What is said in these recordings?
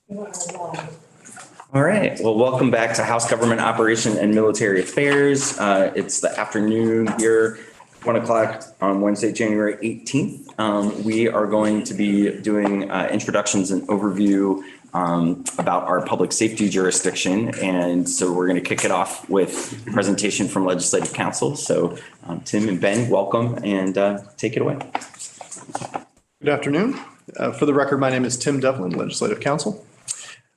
All right. Well, welcome back to House Government Operation and Military Affairs. It's the afternoon here, 1 o'clock on Wednesday, January 18th. We are going to be doing introductions and overview about our public safety jurisdiction. And so we're going to kick it off with a presentation from Legislative Council. So Tim and Ben, welcome and take it away. Good afternoon. For the record, my name is Tim Devlin, Legislative Counsel.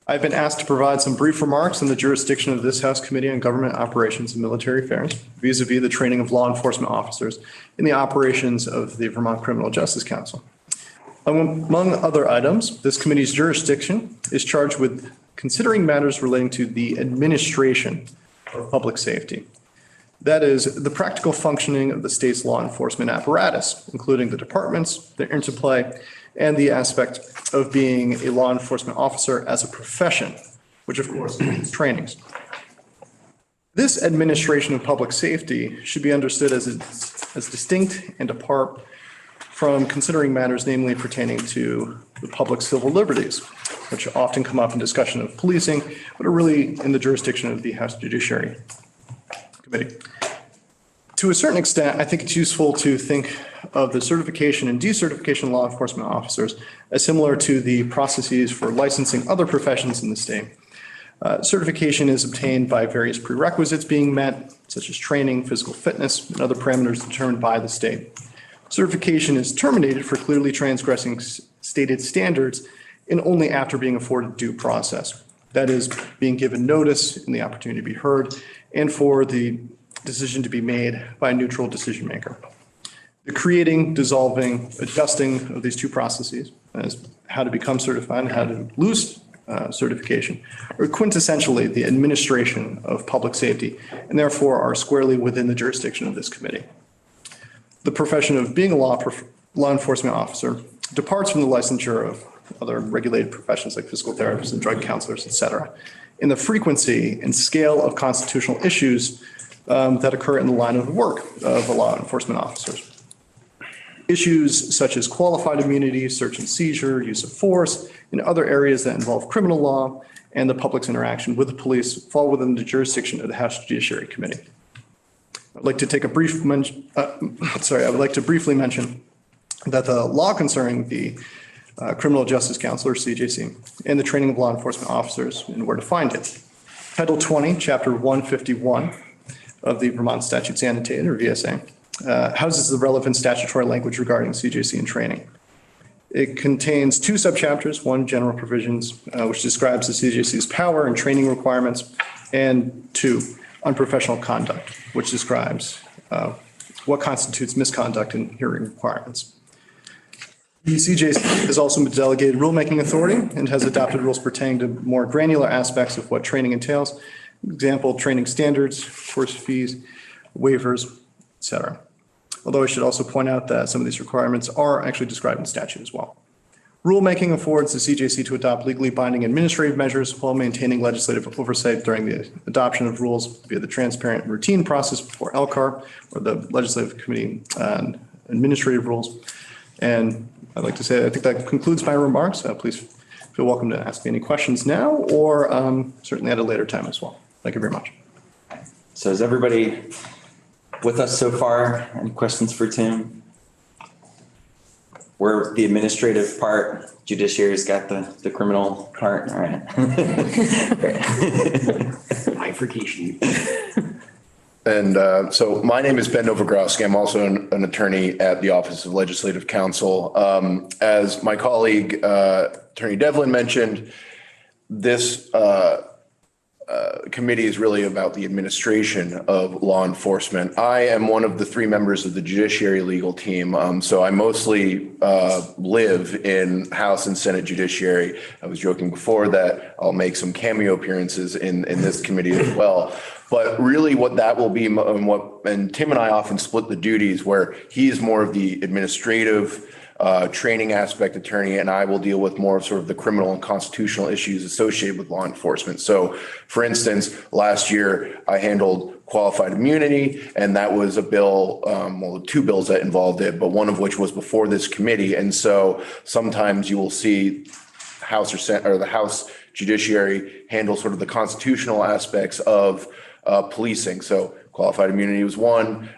I've been asked to provide some brief remarks on the jurisdiction of this House Committee on Government Operations and Military Affairs vis-a-vis the training of law enforcement officers in the operations of the Vermont Criminal Justice Council. Among other items, this committee's jurisdiction is charged with considering matters relating to the administration of public safety. That is, the practical functioning of the state's law enforcement apparatus, including the departments, their interplay, and the aspect of being a law enforcement officer as a profession, which of course includes trainings. This administration of public safety should be understood as distinct and apart from considering matters namely pertaining to the public civil liberties, which often come up in discussion of policing, but are really in the jurisdiction of the House Judiciary Committee. To a certain extent, I think it's useful to think of the certification and decertification law enforcement officers as similar to the processes for licensing other professions in the state. Certification is obtained by various prerequisites being met, such as training, physical fitness, and other parameters determined by the state. Certification is terminated for clearly transgressing stated standards and only after being afforded due process. That is, being given notice and the opportunity to be heard, and for the decision to be made by a neutral decision maker. The creating, dissolving, adjusting of these two processes, as how to become certified and how to lose certification, are quintessentially the administration of public safety and therefore are squarely within the jurisdiction of this committee. The profession of being a law enforcement officer departs from the licensure of other regulated professions like physical therapists and drug counselors, et cetera, in the frequency and scale of constitutional issues that occur in the line of work of law enforcement officers. Issues such as qualified immunity, search and seizure, use of force, and other areas that involve criminal law and the public's interaction with the police fall within the jurisdiction of the House Judiciary Committee. I'd like to take a brief I would like to briefly mention that the law concerning the Criminal Justice Council, or CJC, and the training of law enforcement officers and where to find it. Title 20, Chapter 151 of the Vermont Statutes Annotated, or VSA, houses the relevant statutory language regarding CJC and training. It contains two subchapters, one general provisions, which describes the CJC's power and training requirements, and two, unprofessional conduct, which describes what constitutes misconduct and hearing requirements. The CJC has also been delegated rulemaking authority and has adopted rules pertaining to more granular aspects of what training entails. Example, training standards, course fees, waivers, et cetera. Although I should also point out that some of these requirements are actually described in statute as well. Rulemaking affords the CJC to adopt legally binding administrative measures while maintaining legislative oversight during the adoption of rules via the transparent and routine process before LCAR, or the Legislative Committee on Administrative Rules. And I'd like to say, I think that concludes my remarks. Please feel welcome to ask me any questions now or certainly at a later time as well. Thank you very much. So is everybody with us so far? Any questions for Tim? We're the administrative part. Judiciary's got the criminal part. All right. Bifurcation. And so my name is Ben Novogrowski. I'm also an attorney at the Office of Legislative Counsel. As my colleague, Attorney Devlin mentioned, this committee is really about the administration of law enforcement. I am one of the three members of the Judiciary legal team, so I mostly live in House and Senate Judiciary. I was joking before that I'll make some cameo appearances in this committee as well. But really what that will be, and Tim and I often split the duties where he is more of the administrative training aspect attorney, and I will deal with more of sort of the criminal and constitutional issues associated with law enforcement. So for instance, last year I handled qualified immunity, and that was a bill, well, two bills that involved it, but one of which was before this committee. And so sometimes you will see House or Senate or the House Judiciary handles sort of the constitutional aspects of policing. So qualified immunity was one,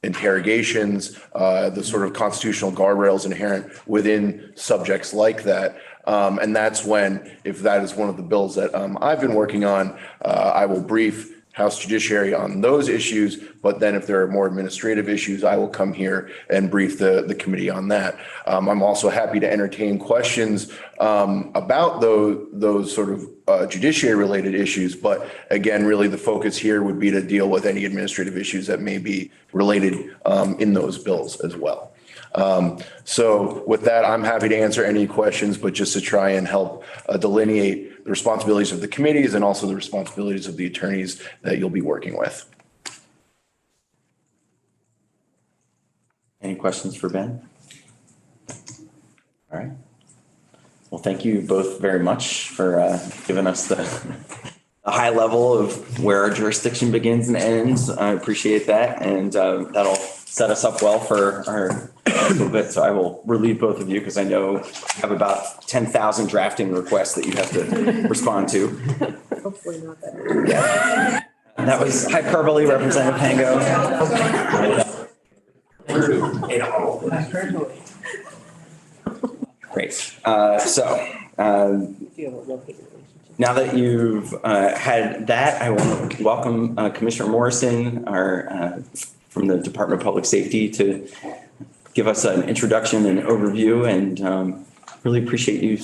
interrogations, the sort of constitutional guardrails inherent within subjects like that. And that's when, if that is one of the bills that I've been working on, I will brief House Judiciary on those issues. But then if there are more administrative issues, I will come here and brief the committee on that. I'm also happy to entertain questions about those sort of judiciary related issues. But again, really the focus here would be to deal with any administrative issues that may be related in those bills as well. So with that, I'm happy to answer any questions, but just to try and help delineate the responsibilities of the committees and also the responsibilities of the attorneys that you'll be working with. Any questions for Ben? All right. Well, thank you both very much for giving us the high level of where our jurisdiction begins and ends. I appreciate that. And that'll set us up well for our little bit. So I will relieve both of you because I know you have about 10,000 drafting requests that you have to respond to. Hopefully not that. Yeah. That was hyperbole, Representative Pango. Great. Now that you've had that, I want to welcome Commissioner Morrison, from the Department of Public Safety, to give us an introduction and overview, and really appreciate you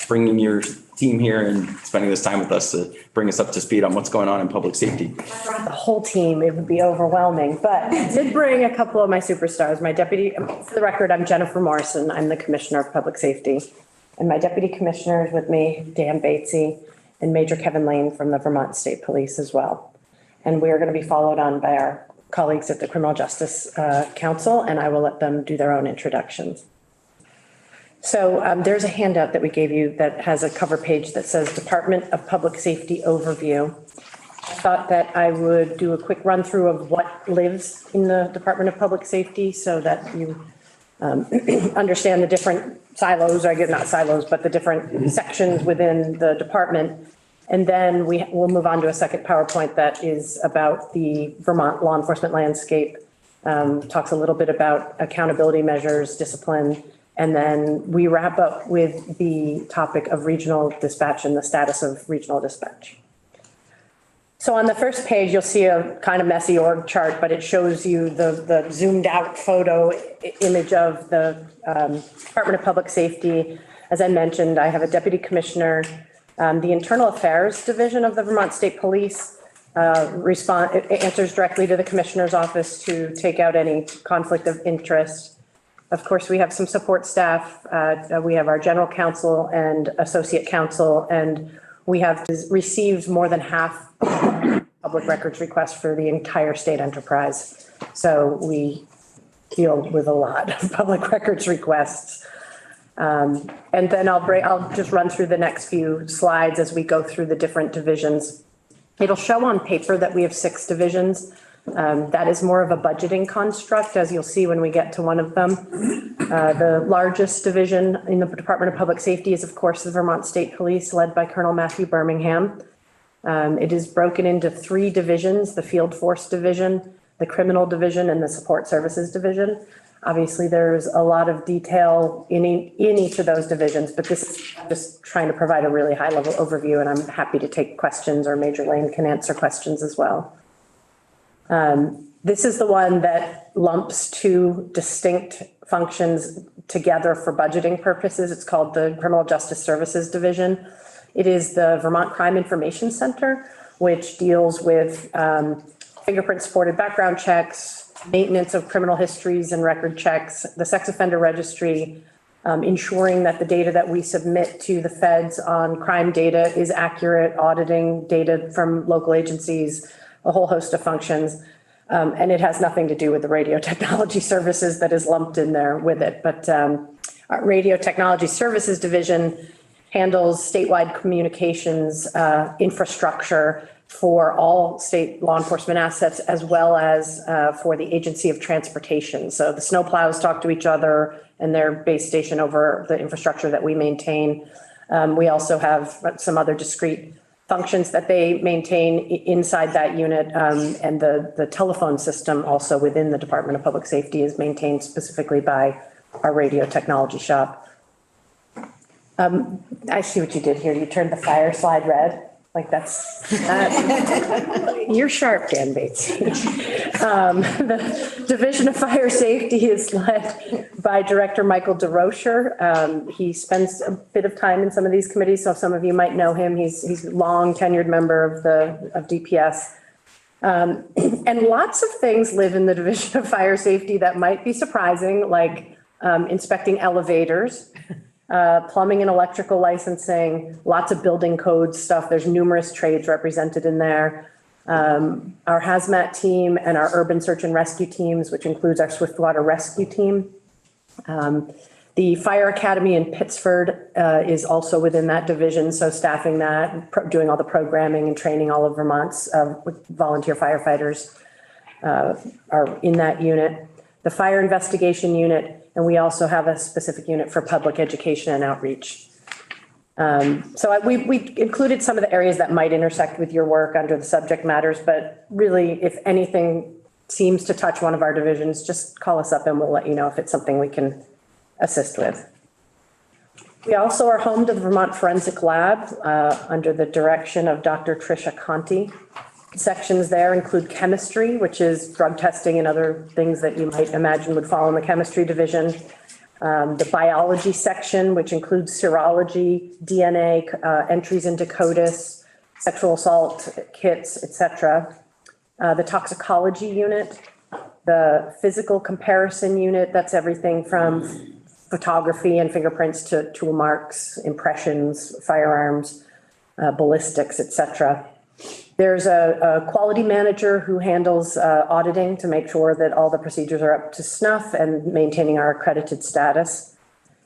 bringing your team here and spending this time with us to bring us up to speed on what's going on in public safety. The whole team, it would be overwhelming, but I did bring a couple of my superstars. My deputy, for the record, I'm Jennifer Morrison. I'm the Commissioner of Public Safety. And my deputy commissioners with me, Dan Batesy and Major Kevin Lane from the Vermont State Police as well. And we are going to be followed on by our colleagues at the Criminal Justice Council, and I will let them do their own introductions. So there's a handout that we gave you that has a cover page that says Department of Public Safety Overview. I thought that I would do a quick run through of what lives in the Department of Public Safety so that you understand the different silos, or I guess not silos, but the different sections within the department. And then we'll move on to a second PowerPoint that is about the Vermont law enforcement landscape, talks a little bit about accountability measures, discipline, and then we wrap up with the topic of regional dispatch and the status of regional dispatch. So on the first page, you'll see a kind of messy org chart, but it shows you the zoomed out photo image of the Department of Public Safety. As I mentioned, I have a deputy commissioner. The Internal Affairs Division of the Vermont State Police answers directly to the commissioner's office to take out any conflict of interest. Of course, we have some support staff. We have our general counsel and associate counsel, and we have received more than half of public records requests for the entire state enterprise. So we deal with a lot of public records requests. And then I'll just run through the next few slides as we go through the different divisions. It'll show on paper that we have 6 divisions. That is more of a budgeting construct, as you'll see when we get to one of them. The largest division in the Department of Public Safety is, of course, the Vermont State Police, led by Colonel Matthew Birmingham. It is broken into 3 divisions: the Field Force Division, the Criminal Division, and the Support Services Division. Obviously, there's a lot of detail in each of those divisions, but this is just trying to provide a really high-level overview, and I'm happy to take questions, or Major Lane can answer questions as well. This is the one that lumps 2 distinct functions together for budgeting purposes. It's called the Criminal Justice Services Division. It is the Vermont Crime Information Center, which deals with fingerprint-supported background checks, maintenance of criminal histories and record checks, the sex offender registry, ensuring that the data that we submit to the feds on crime data is accurate, auditing data from local agencies, a whole host of functions. And it has nothing to do with the radio technology services that is lumped in there with it. But our Radio Technology Services Division handles statewide communications infrastructure for all state law enforcement assets, as well as for the Agency of Transportation. So the snowplows talk to each other and their base station over the infrastructure that we maintain. We also have some other discrete functions that they maintain inside that unit. And the telephone system also within the Department of Public Safety is maintained specifically by our radio technology shop. I see what you did here. You turned the fire slide red. Like you're sharp, Dan Bates. The Division of Fire Safety is led by Director Michael DeRocher. He spends a bit of time in some of these committees, so some of you might know him. He's a long tenured member of DPS. And lots of things live in the Division of Fire Safety that might be surprising, like inspecting elevators. Plumbing and electrical licensing, lots of building code stuff. There's numerous trades represented in there. Our hazmat team and our urban search and rescue teams, which includes our Swiftwater rescue team. The Fire Academy in Pittsford is also within that division. So staffing that, doing all the programming and training all of Vermont's volunteer firefighters are in that unit. The Fire Investigation Unit, and we also have a specific unit for public education and outreach. So we included some of the areas that might intersect with your work under the subject matters, but really, if anything seems to touch one of our divisions, just call us up and we'll let you know if it's something we can assist with. We also are home to the Vermont Forensic Lab under the direction of Dr. Tricia Conti. Sections there include chemistry, which is drug testing and other things that you might imagine would fall in the chemistry division. The biology section, which includes serology, DNA, entries into CODIS, sexual assault kits, etc. The toxicology unit, the physical comparison unit, that's everything from photography and fingerprints to tool marks, impressions, firearms, ballistics, etc. There's a quality manager who handles auditing to make sure that all the procedures are up to snuff and maintaining our accredited status.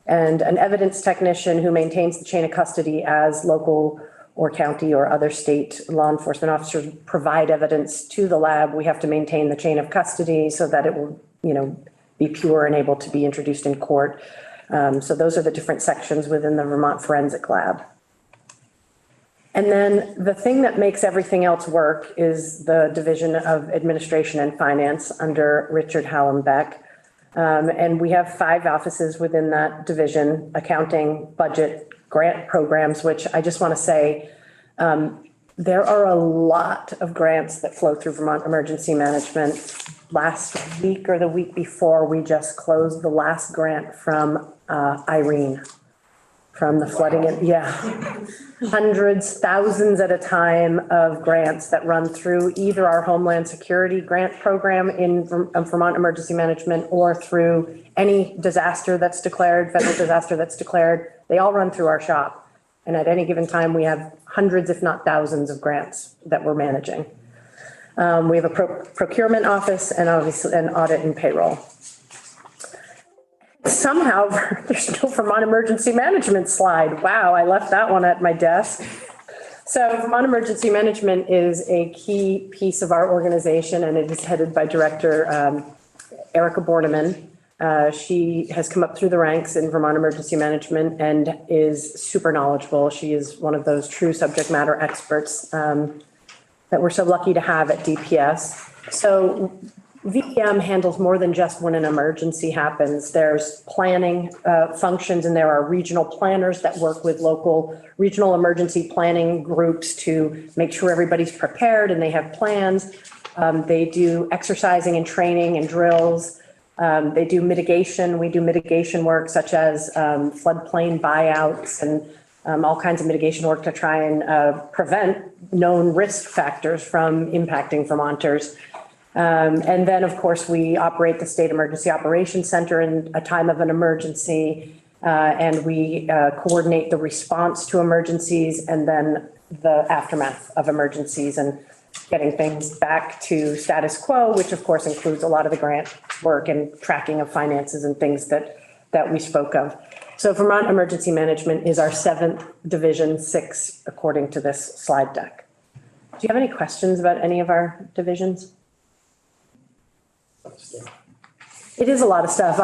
And an evidence technician who maintains the chain of custody as local or county or other state law enforcement officers provide evidence to the lab. We have to maintain the chain of custody so that it will, be pure and able to be introduced in court. So those are the different sections within the Vermont Forensic Lab. And then the thing that makes everything else work is the Division of Administration and Finance under Richard Hallenbeck. And we have 5 offices within that division: accounting, budget, grant programs, which I just want to say, there are a lot of grants that flow through Vermont Emergency Management. Last week or the week before, we just closed the last grant from Irene. From the flooding, hundreds, thousands at a time of grants that run through either our Homeland Security grant program in Vermont Emergency Management or through any disaster that's declared, federal disaster that's declared. They all run through our shop. And at any given time, we have hundreds, if not thousands, of grants that we're managing. We have a procurement office and obviously an audit and payroll. Somehow there's no Vermont Emergency Management slide. Wow, I left that one at my desk. So Vermont Emergency Management is a key piece of our organization, and it is headed by Director Erica Borneman. She has come up through the ranks in Vermont Emergency Management and is super knowledgeable. She is one of those true subject matter experts that we're so lucky to have at DPS. So VEM handles more than just when an emergency happens. There's planning functions, and there are regional planners that work with local regional emergency planning groups to make sure everybody's prepared and they have plans. They do exercising and training and drills. They do mitigation. We do mitigation work such as floodplain buyouts and all kinds of mitigation work to try and prevent known risk factors from impacting Vermonters. And then, of course, we operate the State Emergency Operations Center in a time of an emergency, and we coordinate the response to emergencies and then the aftermath of emergencies and getting things back to status quo, which of course includes a lot of the grant work and tracking of finances and things that we spoke of. So Vermont Emergency Management is our 7th division, 6 according to this slide deck. Do you have any questions about any of our divisions? It is a lot of stuff.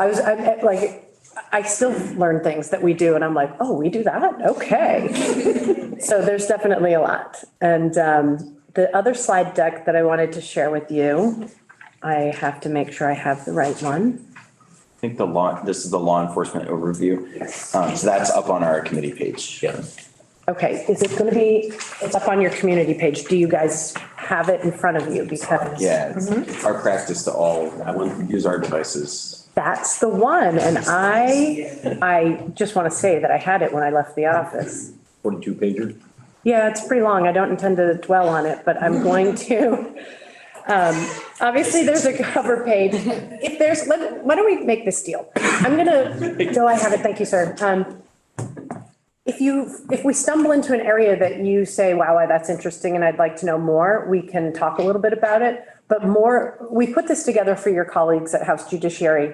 I still learn things that we do and I'm like, oh, we do that? Okay. So there's definitely a lot. And the other slide deck that I wanted to share with you, I have to make sure I have the right one. I think this is the law enforcement overview. So that's up on our committee page. Yeah. Okay, is it going to be, it's up on your community page. Do you guys have it in front of you? Because Yeah, it's our practice to all use our devices. that's the one. And I just want to say that I had it when I left the office. 42 pages. Yeah, it's pretty long. I don't intend to dwell on it, but I'm going to. Obviously, there's a cover page. If there's, why don't we make this deal? I'm gonna, no, I have it. Thank you, sir. If we stumble into an area that you say, wow, that's interesting and I'd like to know more, we can talk a little bit about it. But we put this together for your colleagues at House Judiciary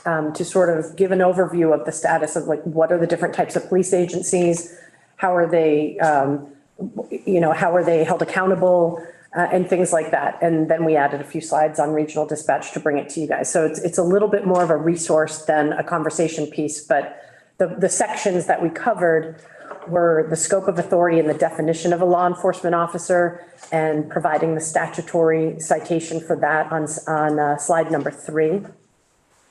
to sort of give an overview of the status of like, what are the different types of police agencies? How are they, how are they held accountable and things like that. And then we added a few slides on regional dispatch to bring it to you guys. So it's a little bit more of a resource than a conversation piece, but the sections that we covered were the scope of authority and the definition of a law enforcement officer and providing the statutory citation for that on slide number 3.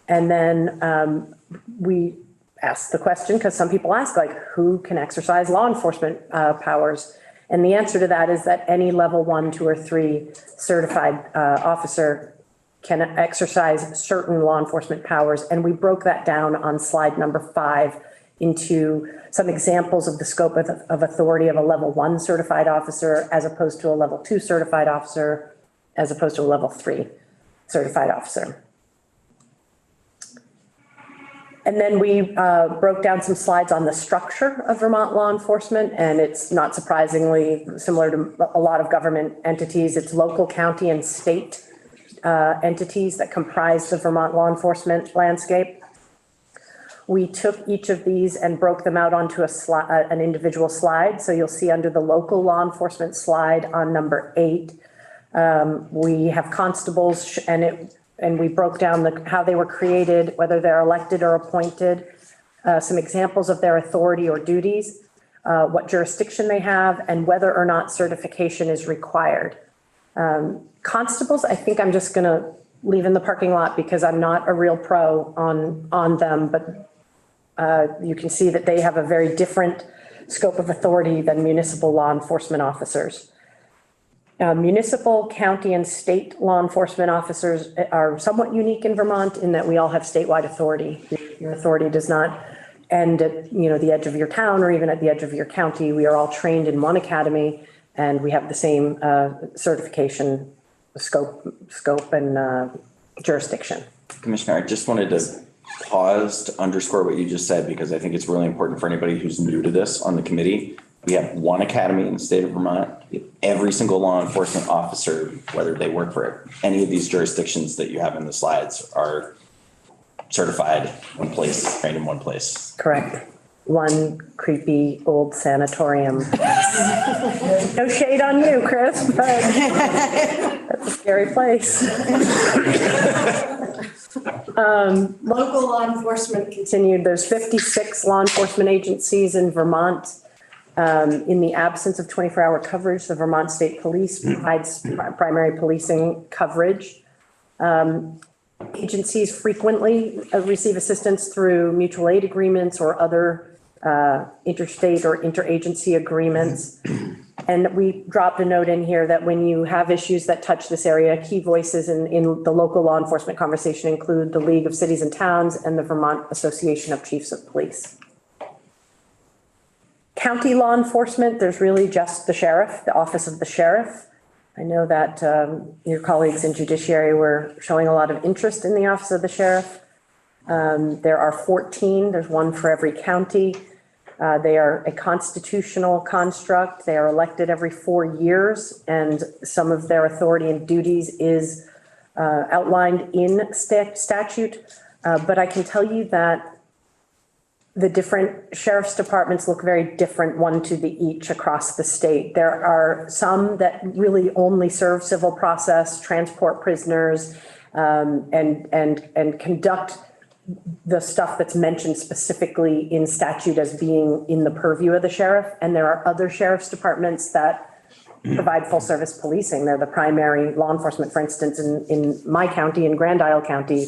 And then we asked the question, because some people ask, like, who can exercise law enforcement powers? And the answer to that is that any level 1, 2, or 3 certified officer can exercise certain law enforcement powers. And we broke that down on slide number 5 into some examples of the scope of authority of a level 1 certified officer, as opposed to a level 2 certified officer, as opposed to a level 3 certified officer. And then we broke down some slides on the structure of Vermont law enforcement, and it's not surprisingly similar to a lot of government entities. It's local, county, and state entities that comprise the Vermont law enforcement landscape. We took each of these and broke them out onto an individual slide. So you'll see under the local law enforcement slide on number 8, we have constables, and we broke down how they were created, whether they're elected or appointed, some examples of their authority or duties, what jurisdiction they have, and whether or not certification is required. Constables, I think I'm just gonna leave in the parking lot because I'm not a real pro on them, but you can see that they have a very different scope of authority than municipal law enforcement officers. Municipal, county, and state law enforcement officers are somewhat unique in Vermont in that we all have statewide authority. Your authority does not end at the edge of your town or even at the edge of your county. We are all trained in one academy, and we have the same certification scope and jurisdiction. Commissioner, I just wanted to pause to underscore what you just said, because I think it's really important for anybody who's new to this on the committee. We have one academy in the state of Vermont. Every single law enforcement officer, whether they work for any of these jurisdictions that you have in the slides, are certified one place, trained in one place. Correct. One creepy old sanatorium. No shade on you, Chris, but that's a scary place. Local law enforcement continued. There's 56 law enforcement agencies in Vermont. In the absence of 24-hour coverage, the Vermont State Police provides primary policing coverage. Agencies frequently receive assistance through mutual aid agreements or other interstate or interagency agreements. And we dropped a note in here that when you have issues that touch this area, key voices in the local law enforcement conversation include the League of Cities and Towns and the Vermont Association of Chiefs of Police. County law enforcement, there's really just the sheriff, the office of the sheriff. I know that your colleagues in judiciary were showing a lot of interest in the office of the sheriff. There are 14, there's one for every county. They are a constitutional construct. They are elected every 4 years, and some of their authority and duties is outlined in statute. But I can tell you that the different sheriff's departments look very different one to the each across the state. There are some that really only serve civil process, transport prisoners, and conduct the stuff that's mentioned specifically in statute as being in the purview of the sheriff. And there are other sheriff's departments that provide full service policing. They're the primary law enforcement. For instance, in my county, in Grand Isle County,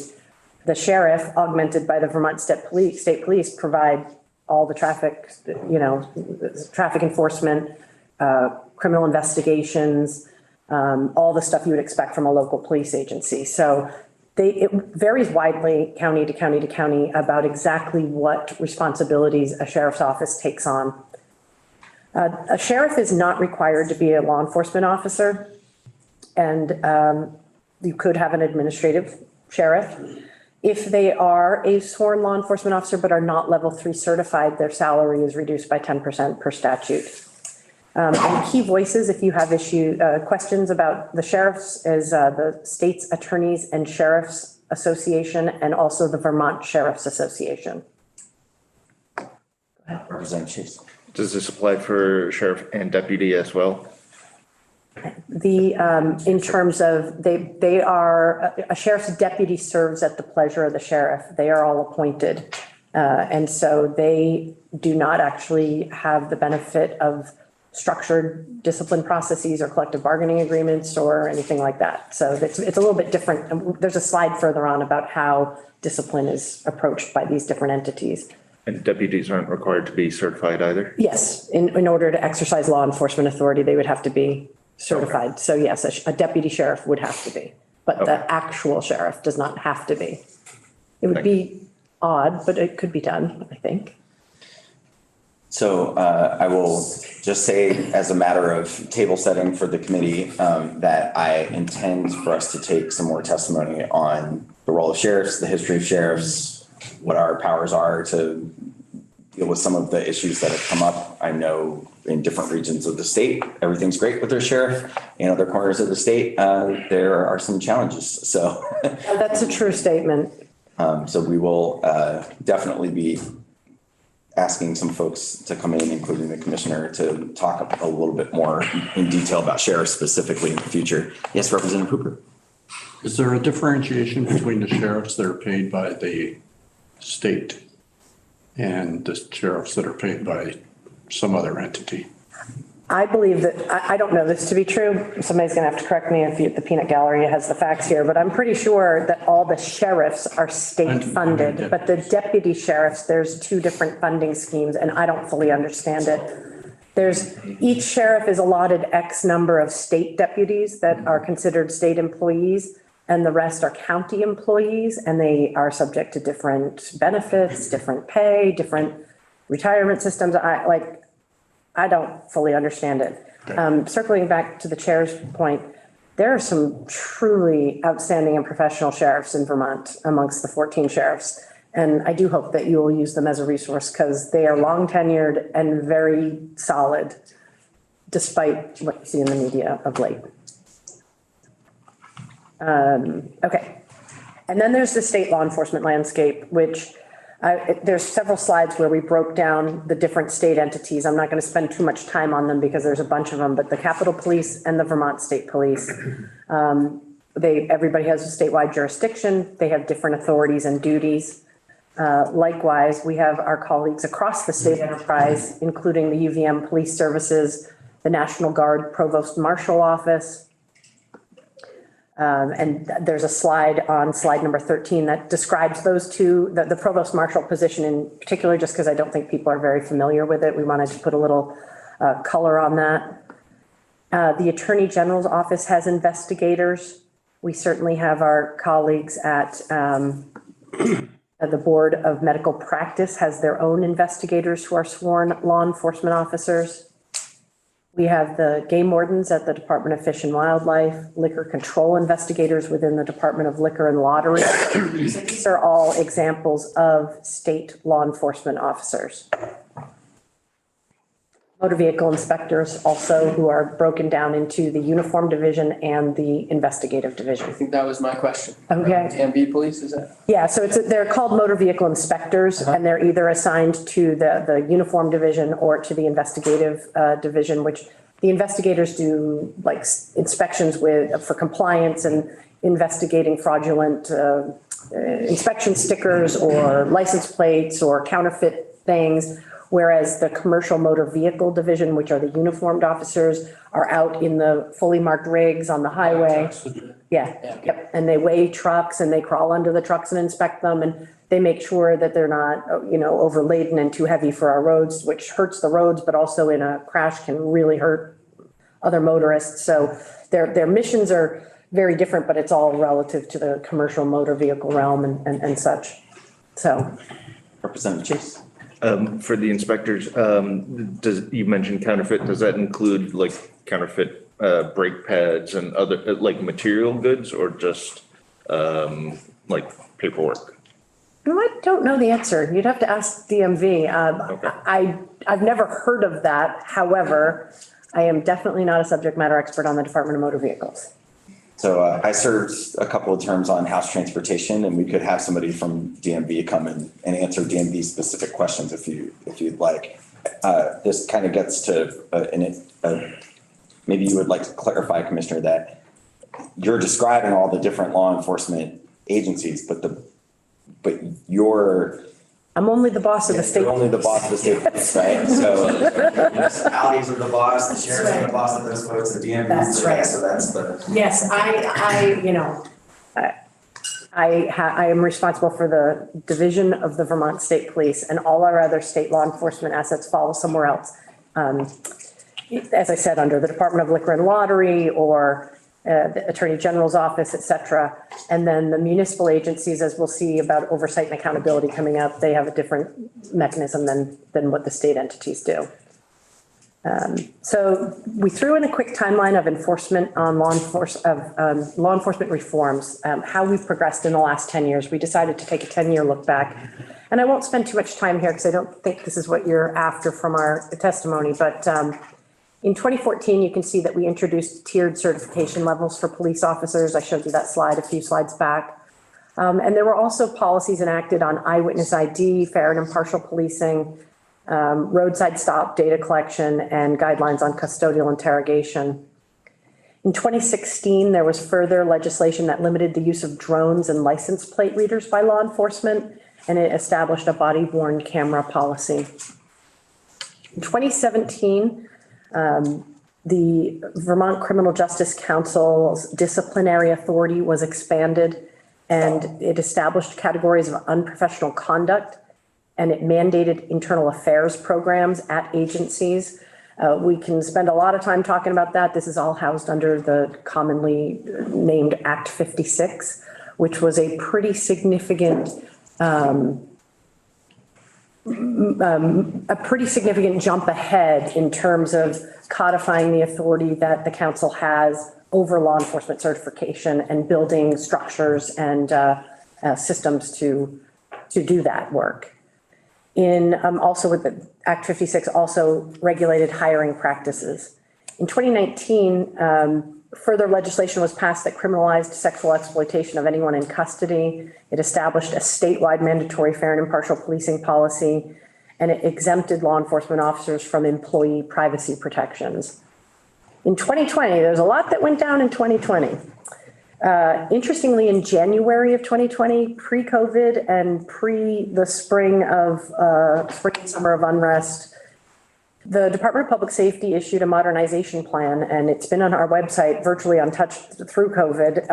the sheriff, augmented by the Vermont State Police, provide all the traffic, traffic enforcement, criminal investigations, all the stuff you would expect from a local police agency. So it varies widely county to county to county about exactly what responsibilities a sheriff's office takes on. A sheriff is not required to be a law enforcement officer, and you could have an administrative sheriff. If they are a sworn law enforcement officer but are not level 3 certified, their salary is reduced by 10% per statute. And key voices, if you have questions about the sheriffs, is the state's attorneys and sheriffs association, and also the Vermont Sheriff's Association. Representative Chase. Does this apply for sheriff and deputy as well? In terms of they are, a sheriff's deputy serves at the pleasure of the sheriff. They are all appointed. And so they do not actually have the benefit of structured discipline processes or collective bargaining agreements or anything like that. So it's a little bit different. And there's a slide further on about how discipline is approached by these different entities. And deputies aren't required to be certified either? Yes, in order to exercise law enforcement authority, they would have to be certified. So yes, a deputy sheriff would have to be, but the actual sheriff does not have to be. It would be odd, but it could be done, I think. So I will just say, as a matter of table setting for the committee, that I intend for us to take some more testimony on the role of sheriffs, the history of sheriffs, what our powers are to deal with some of the issues that have come up. I know in different regions of the state, everything's great with their sheriff. In other corners of the state, there are some challenges. So that's a true statement. So we will definitely be asking some folks to come in, including the commissioner, to talk a little bit more in detail about sheriffs specifically in the future. Yes, Representative Hooper. Is there a differentiation between the sheriffs that are paid by the state and the sheriffs that are paid by some other entity? I believe that, I don't know this to be true. Somebody's going to have to correct me if the peanut gallery has the facts here, but I'm pretty sure that all the sheriffs are state funded, but the deputy sheriffs, there's two different funding schemes, and I don't fully understand it. Each sheriff is allotted X number of state deputies that are considered state employees, and the rest are county employees, and they are subject to different benefits, different pay, different retirement systems. I don't fully understand it. Circling back to the chair's point, there are some truly outstanding and professional sheriffs in Vermont amongst the 14 sheriffs. And I do hope that you will use them as a resource because they are long tenured and very solid, despite what you see in the media of late. Okay. And then there's the state law enforcement landscape, which there's several slides where we broke down the different state entities. I'm not going to spend too much time on them because there's a bunch of them, but the Capitol Police and the Vermont State Police, everybody has a statewide jurisdiction. They have different authorities and duties. Likewise, we have our colleagues across the state enterprise, including the UVM Police Services, the National Guard Provost Marshal Office. And there's a slide on slide number 13 that describes those two, the provost marshal position in particular, just because I don't think people are very familiar with it. We wanted to put a little color on that. The Attorney General's office has investigators. We certainly have our colleagues at the Board of Medical Practice has their own investigators who are sworn law enforcement officers. We have the game wardens at the Department of Fish and Wildlife, liquor control investigators within the Department of Liquor and Lottery. These are all examples of state law enforcement officers. Motor vehicle inspectors also, who are broken down into the uniform division and the investigative division. I think that was my question. Okay. TMV police, is that? Yeah, so they're called motor vehicle inspectors, and they're either assigned to the uniform division or to the investigative division, which the investigators do like inspections for compliance and investigating fraudulent inspection stickers or license plates or counterfeit things, whereas the commercial motor vehicle division, which are the uniformed officers, are out in the fully marked rigs on the highway. Yeah, yep, and they weigh trucks and they crawl under the trucks and inspect them, and they make sure that they're not, overladen and too heavy for our roads, which hurts the roads, but also in a crash can really hurt other motorists. So their missions are very different, but it's all relative to the commercial motor vehicle realm and such. So. Representative Chase. For the inspectors, you mentioned counterfeit, does that include like counterfeit brake pads and other like material goods or just like paperwork? No, I don't know the answer. You'd have to ask DMV. I've never heard of that. However, I am definitely not a subject matter expert on the Department of Motor Vehicles. So I served a couple of terms on House Transportation, and we could have somebody from DMV come in and answer DMV specific questions if you'd like. This kind of gets to maybe you would like to clarify, Commissioner, that you're describing all the different law enforcement agencies, but I'm only the boss of the state. You're only the boss of the state police, right? So municipalities are the boss, the sheriff's are the boss of those folks, the DMV is the rest, so that's the. Yes, I am responsible for the division of the Vermont State Police, and all our other state law enforcement assets fall somewhere else. As I said, under the Department of Liquor and Lottery or the Attorney General's office, et cetera. And then the municipal agencies, as we'll see about oversight and accountability coming up, they have a different mechanism than what the state entities do. So we threw in a quick timeline of enforcement on law enforcement reforms, how we've progressed in the last 10 years. We decided to take a 10-year look back. And I won't spend too much time here because I don't think this is what you're after from our testimony, but in 2014, you can see that we introduced tiered certification levels for police officers. I showed you that slide a few slides back. And there were also policies enacted on eyewitness ID, fair and impartial policing, roadside stop data collection, and guidelines on custodial interrogation. In 2016, there was further legislation that limited the use of drones and license plate readers by law enforcement, and it established a body-worn camera policy. In 2017, the Vermont Criminal Justice Council's disciplinary authority was expanded, and it established categories of unprofessional conduct, and it mandated internal affairs programs at agencies. We can spend a lot of time talking about that. This is all housed under the commonly named Act 56, which was a pretty significant jump ahead in terms of codifying the authority that the council has over law enforcement certification and building structures and systems to do that work. Also with the Act 56 also regulated hiring practices. In 2019, further legislation was passed that criminalized sexual exploitation of anyone in custody. It established a statewide mandatory fair and impartial policing policy, and it exempted law enforcement officers from employee privacy protections. In 2020, there's a lot that went down in 2020. Interestingly, in January of 2020, pre-COVID and the spring and summer of unrest, the Department of Public Safety issued a modernization plan, and it's been on our website virtually untouched through COVID,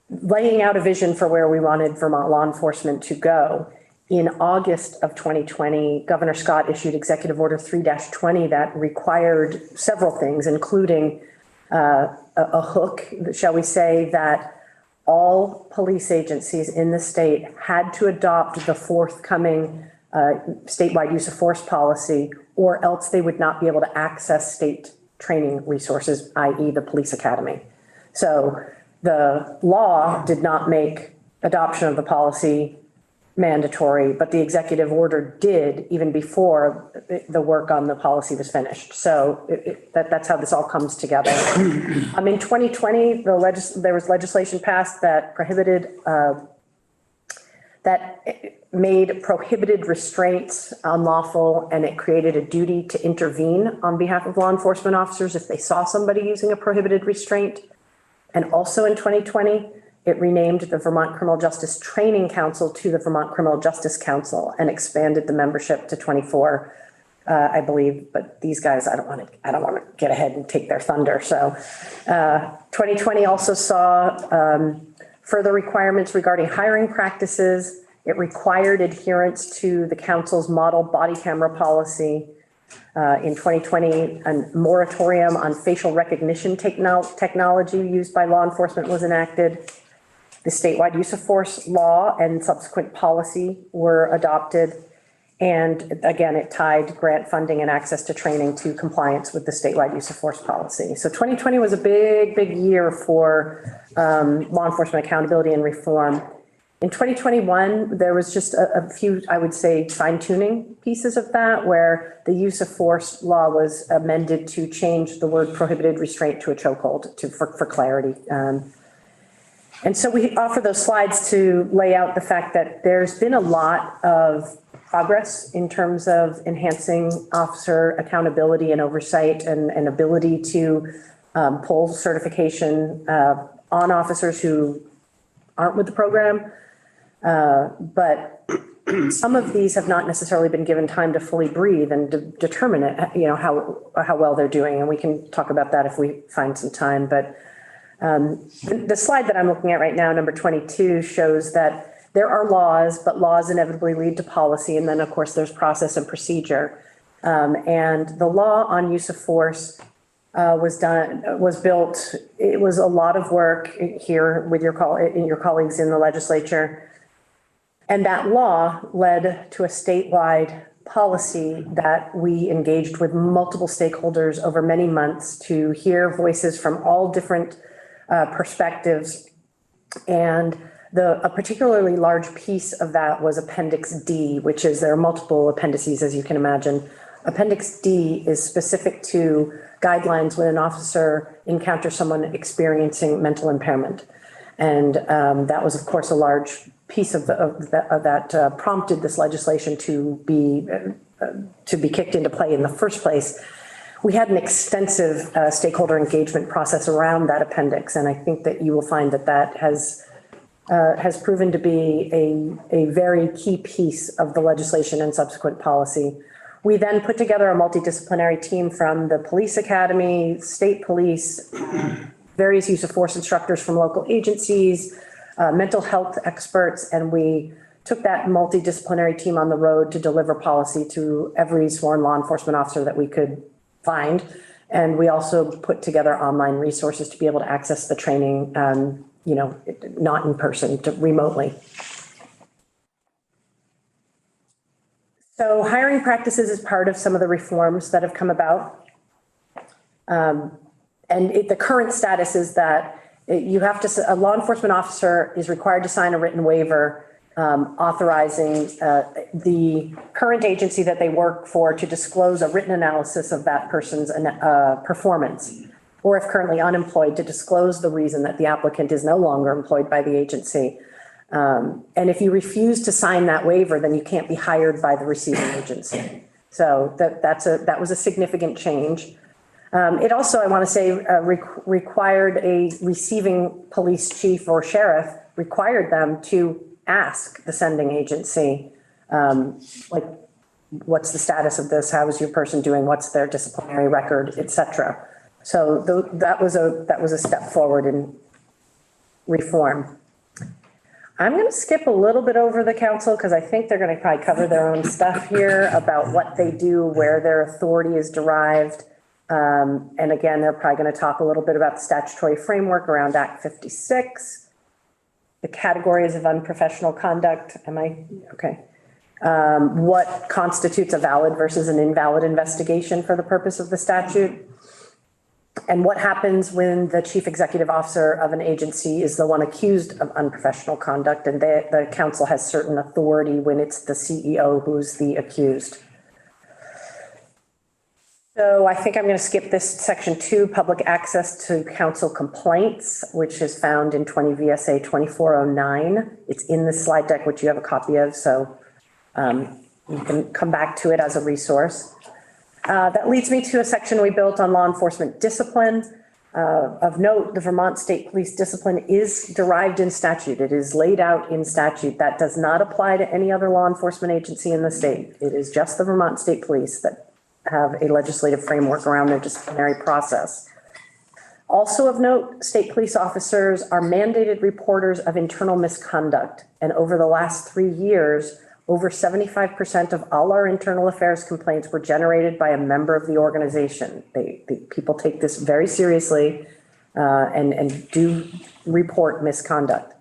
laying out a vision for where we wanted Vermont law enforcement to go. In August of 2020, Governor Scott issued Executive Order 3-20 that required several things, including a hook, shall we say, that all police agencies in the state had to adopt the forthcoming statewide use of force policy, or else they would not be able to access state training resources, i.e. the police academy. So the law did not make adoption of the policy mandatory, but the executive order did even before the work on the policy was finished. So that's how this all comes together. In 2020, there was legislation passed that made prohibited restraints unlawful, and it created a duty to intervene on behalf of law enforcement officers if they saw somebody using a prohibited restraint. And also in 2020, It renamed the Vermont Criminal Justice Training Council to the Vermont Criminal Justice Council and expanded the membership to 24, I believe. But these guys, I don't want to get ahead and take their thunder. So 2020 also saw further requirements regarding hiring practices. It required adherence to the council's model body camera policy. In 2020, a moratorium on facial recognition technology used by law enforcement was enacted. The statewide use of force law and subsequent policy were adopted. And again, it tied grant funding and access to training to compliance with the statewide use of force policy. So 2020 was a big, big year for law enforcement accountability and reform. In 2021, there was just a few, I would say, fine-tuning pieces of that, where the use of force law was amended to change the word prohibited restraint to a chokehold for clarity. And so we offer those slides to lay out the fact that there's been a lot of progress in terms of enhancing officer accountability and oversight and ability to pull certification on officers who aren't with the program. But some of these have not necessarily been given time to fully breathe and determine it, how well they're doing. And we can talk about that if we find some time. But the slide that I'm looking at right now, number 22, shows that there are laws, but laws inevitably lead to policy. And then, of course, there's process and procedure. And the law on use of force was built. It was a lot of work here with your colleagues in the legislature. And that law led to a statewide policy that we engaged with multiple stakeholders over many months to hear voices from all different perspectives. And a particularly large piece of that was Appendix D, which is, there are multiple appendices, as you can imagine. Appendix D is specific to guidelines when an officer encounters someone experiencing mental impairment. And that was, of course, a large piece of that prompted this legislation to be kicked into play in the first place. We had an extensive stakeholder engagement process around that appendix, and I think that you will find that has proven to be a very key piece of the legislation and subsequent policy. We then put together a multidisciplinary team from the police academy, state police, various use of force instructors from local agencies, mental health experts, and we took that multidisciplinary team on the road to deliver policy to every sworn law enforcement officer that we could find. And we also put together online resources to be able to access the training, not in person, remotely. So hiring practices is part of some of the reforms that have come about. The current status is that a law enforcement officer is required to sign a written waiver authorizing the current agency that they work for to disclose a written analysis of that person's performance, or if currently unemployed, to disclose the reason that the applicant is no longer employed by the agency. And if you refuse to sign that waiver, then you can't be hired by the receiving agency. So that was a significant change. It also, I want to say, required a receiving police chief or sheriff, required them to ask the sending agency, what's the status of this? How is your person doing? What's their disciplinary record, et cetera. So that was a step forward in reform. I'm going to skip a little bit over the council because I think they're going to probably cover their own stuff here about what they do, where their authority is derived. And again, they're probably going to talk a little bit about the statutory framework around Act 56, the categories of unprofessional conduct. Am I okay? What constitutes a valid versus an invalid investigation for the purpose of the statute? And what happens when the chief executive officer of an agency is the one accused of unprofessional conduct, and the council has certain authority when it's the CEO who's the accused. So I think I'm going to skip this section 2, public access to council complaints, which is found in 20 VSA 2409. It's in the slide deck, which you have a copy of, so you can come back to it as a resource. That leads me to a section we built on law enforcement discipline. Of note, the Vermont State Police discipline is derived in statute. It is laid out in statute. That does not apply to any other law enforcement agency in the state. It is just the Vermont State Police that have a legislative framework around their disciplinary process. Also of note, state police officers are mandated reporters of internal misconduct. And over the last 3 years, over 75% of all our internal affairs complaints were generated by a member of the organization. People take this very seriously and do report misconduct.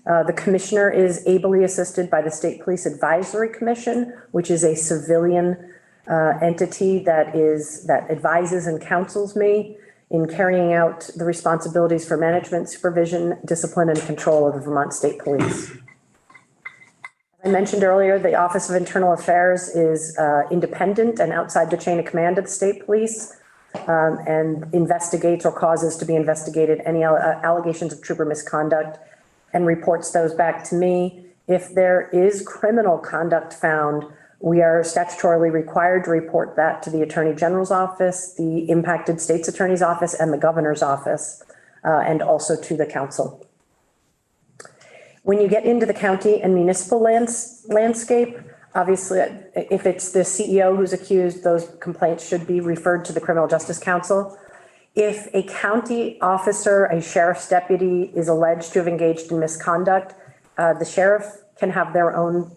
The commissioner is ably assisted by the State Police Advisory Commission, which is a civilian entity that advises and counsels me in carrying out the responsibilities for management, supervision, discipline, and control of the Vermont State Police. I mentioned earlier, the Office of Internal Affairs is independent and outside the chain of command of the state police, and investigates or causes to be investigated any allegations of trooper misconduct and reports those back to me. If there is criminal conduct found, we are statutorily required to report that to the Attorney General's office, the impacted state's attorney's office, and the governor's office, and also to the council. When you get into the county and municipal landscape, obviously, if it's the CEO who's accused, those complaints should be referred to the Criminal Justice Council. If a county officer, a sheriff's deputy, is alleged to have engaged in misconduct, the sheriff can have their own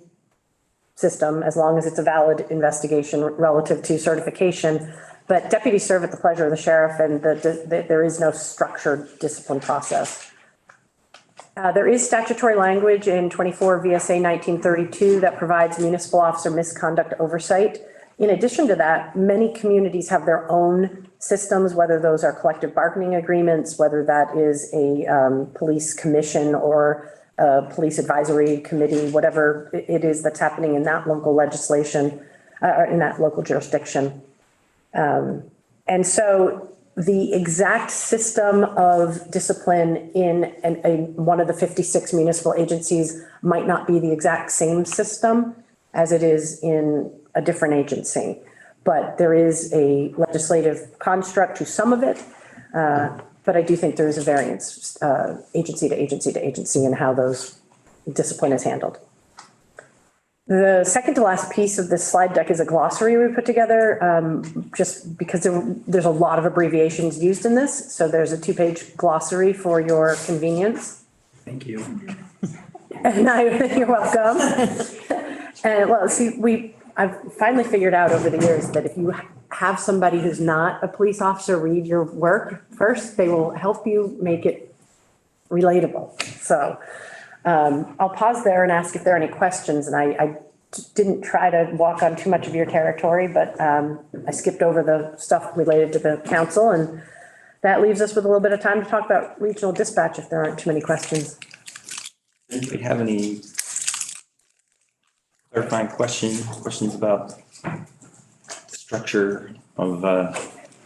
system as long as it's a valid investigation relative to certification. But deputies serve at the pleasure of the sheriff, and there is no structured discipline process. There is statutory language in 24 VSA 1932 that provides municipal officer misconduct oversight. In addition to that, many communities have their own systems, whether those are collective bargaining agreements, whether that is a police commission or a police advisory committee, whatever it is that's happening in that local legislation, or in that local jurisdiction. And so the exact system of discipline in one of the 56 municipal agencies might not be the exact same system as it is in a different agency. But there is a legislative construct to some of it. But I do think there is a variance agency to agency to agency in how those discipline is handled. The second to last piece of this slide deck is a glossary we put together, just because there's a lot of abbreviations used in this. So there's a 2-page glossary for your convenience. Thank you. And you're welcome. And well, see, I've finally figured out over the years that if you have somebody who's not a police officer read your work first, they will help you make it relatable. So I'll pause there and ask if there are any questions. And I didn't try to walk on too much of your territory, but I skipped over the stuff related to the council. And that leaves us with a little bit of time to talk about regional dispatch if there aren't too many questions. Do we have any clarifying questions about the structure of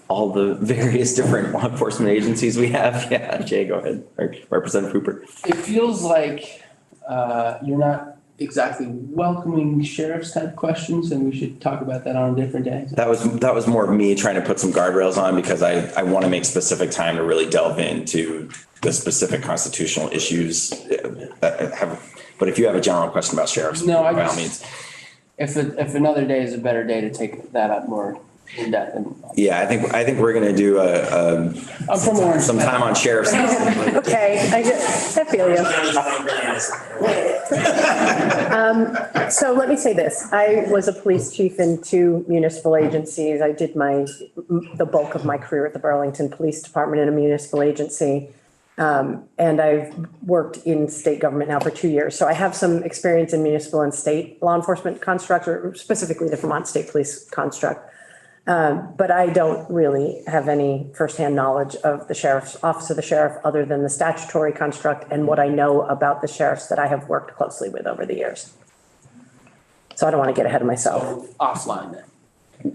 all the various different law enforcement agencies we have? Yeah, Jay, go ahead. Or Representative Hooper. It feels like you're not exactly welcoming sheriff's type questions, and we should talk about that on a different day. That was more of me trying to put some guardrails on because I want to make specific time to really delve into the specific constitutional issues that have. But if you have a general question about sheriffs, no, by all means. If another day is a better day to take that up more in depth. Yeah, I think we're gonna do some time on sheriffs. Okay, I feel you. So let me say this. I was a police chief in 2 municipal agencies. I did the bulk of my career at the Burlington Police Department in a municipal agency. And I've worked in state government now for 2 years. So I have some experience in municipal and state law enforcement construct, or specifically the Vermont State Police construct. But I don't really have any firsthand knowledge of the sheriff's office of the sheriff other than the statutory construct and what I know about the sheriffs that I have worked closely with over the years. So I don't want to get ahead of myself. So offline then.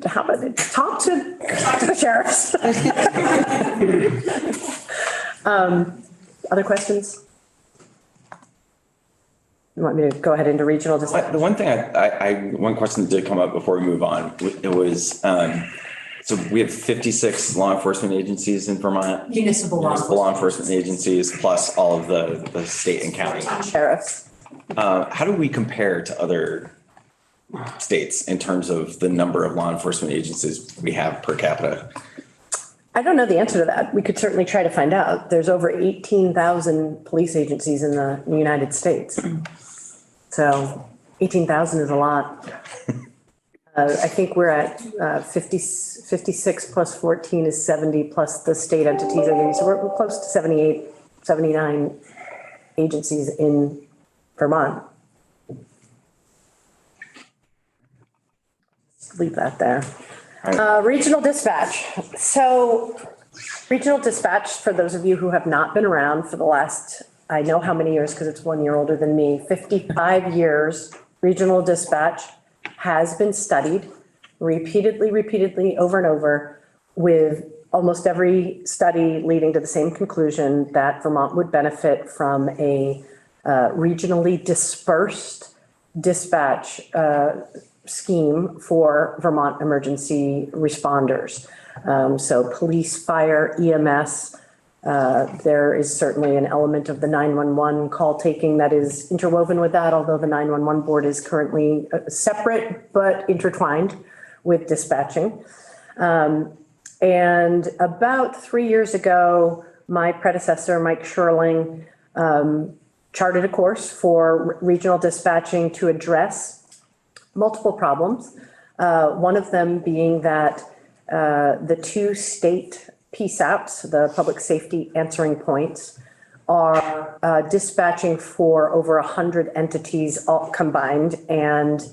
How about it? Talk to the sheriffs. Other questions? You want me to go ahead into regional dispatch? The one thing one question that did come up before we move on, it was So we have 56 law enforcement agencies in Vermont. Municipal Law enforcement agencies, plus all of the state and county. Sheriffs. How do we compare to other states in terms of the number of law enforcement agencies we have per capita? I don't know the answer to that. We could certainly try to find out. There's over 18,000 police agencies in the United States. So 18,000 is a lot. I think we're at 56 plus 14 is 70 plus the state entities. I think so we're close to 78, 79 agencies in Vermont. Leave that there. Regional dispatch. So regional dispatch, for those of you who have not been around for the last, I know how many years because it's 1 year older than me, 55 years, regional dispatch has been studied repeatedly, over and over, with almost every study leading to the same conclusion that Vermont would benefit from a regionally dispersed dispatch scheme for Vermont emergency responders. So police, fire, EMS. There is certainly an element of the 911 call taking that is interwoven with that, although the 911 board is currently separate but intertwined with dispatching. And about 3 years ago, my predecessor, Mike Sherling, charted a course for regional dispatching to address multiple problems. One of them being that the two state PSAPs, the public safety answering points, are dispatching for over 100 entities all combined, and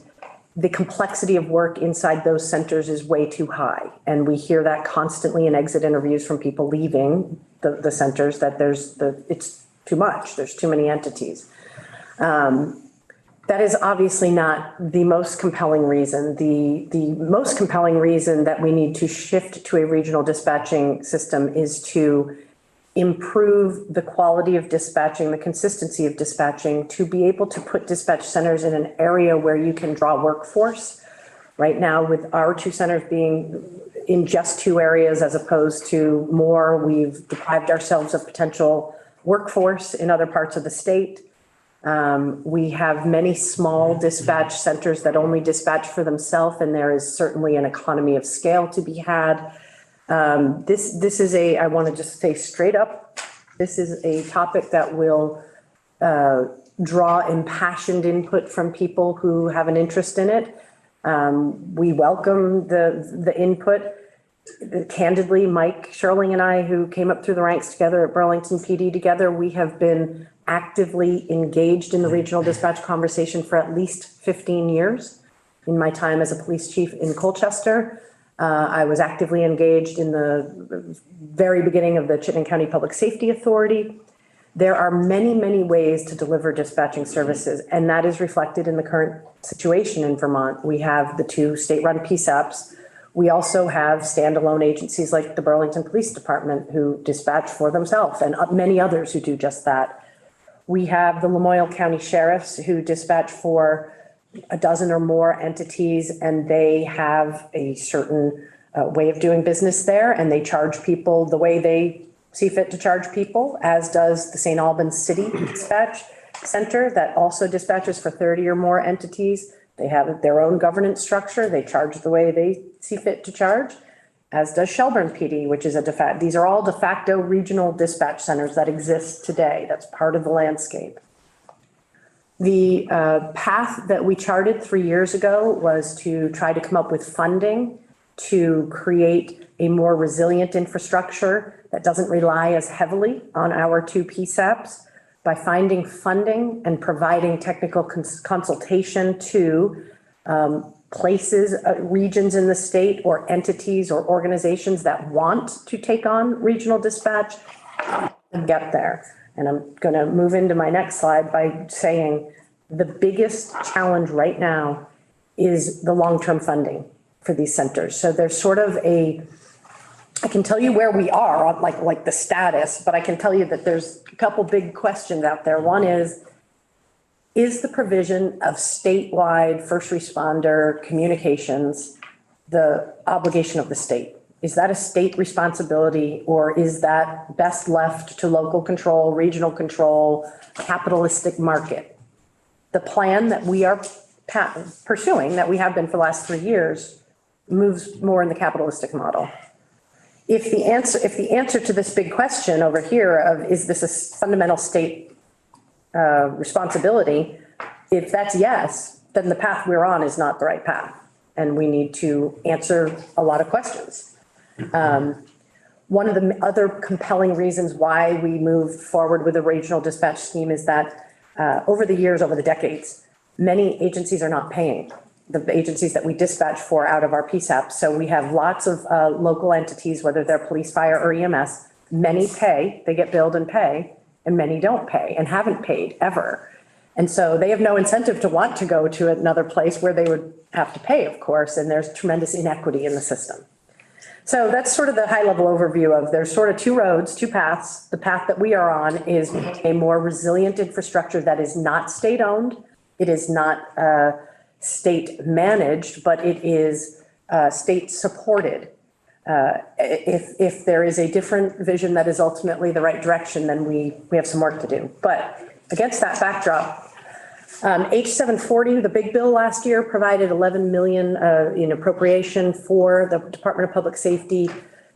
the complexity of work inside those centers is way too high. And we hear that constantly in exit interviews from people leaving the centers, that it's too much, there's too many entities. That is obviously not the most compelling reason. The most compelling reason that we need to shift to a regional dispatching system is to improve the quality of dispatching, the consistency of dispatching, to be able to put dispatch centers in an area where you can draw workforce. Right now, with our two centers being in just two areas as opposed to more, we've deprived ourselves of potential workforce in other parts of the state. We have many small dispatch centers that only dispatch for themselves, and there is certainly an economy of scale to be had. This is I want to just say straight up, this is a topic that will draw impassioned input from people who have an interest in it. We welcome the input. Candidly, Mike Sherling and I, who came up through the ranks together at Burlington PD together, we have been actively engaged in the regional dispatch conversation for at least 15 years. In my time as a police chief in Colchester, I was actively engaged in the very beginning of the Chittenden County Public Safety Authority. There are many, many ways to deliver dispatching services, and that is reflected in the current situation in Vermont. We have the two state-run PSAPs. We also have standalone agencies like the Burlington Police Department who dispatch for themselves, and many others who do just that. We have the Lamoille County Sheriffs who dispatch for a dozen or more entities, and they have a certain way of doing business there, and they charge people the way they see fit to charge people, as does the St. Albans City Dispatch Center that also dispatches for 30 or more entities. They have their own governance structure. They charge the way they see fit to charge, as does Shelburne PD, which is these are all de facto regional dispatch centers that exist today. That's part of the landscape. The path that we charted 3 years ago was to try to come up with funding to create a more resilient infrastructure that doesn't rely as heavily on our two PSAPs, by finding funding and providing technical consultation to places, regions in the state, or entities or organizations that want to take on regional dispatch and get there. And I'm going to move into my next slide by saying the biggest challenge right now is the long-term funding for these centers. So there's sort of I can tell you where we are on like the status, but I can tell you that there's a couple big questions out there. One is the provision of statewide first responder communications the obligation of the state? Is that a state responsibility, or is that best left to local control, regional control, capitalistic market? The plan that we are pursuing, that we have been for the last 3 years, moves more in the capitalistic model. If the answer to this big question over here of, is this a fundamental state responsibility? If that's yes, then the path we're on is not the right path. And we need to answer a lot of questions. One of the other compelling reasons why we moved forward with a regional dispatch scheme is that over the years, over the decades, many agencies are not paying the agencies that we dispatch for out of our PSAP. So we have lots of local entities, whether they're police, fire, or EMS. Many pay, they get billed and pay, and many don't pay and haven't paid ever. And so they have no incentive to want to go to another place where they would have to pay, of course, and there's tremendous inequity in the system. So that's sort of the high level overview of, there's sort of two roads, two paths. The path that we are on is a more resilient infrastructure that is not state owned. It is not state managed, but it is state supported. If there is a different vision that is ultimately the right direction, then we have some work to do. But against that backdrop, H740, the big bill last year, provided 11 million in appropriation for the Department of Public Safety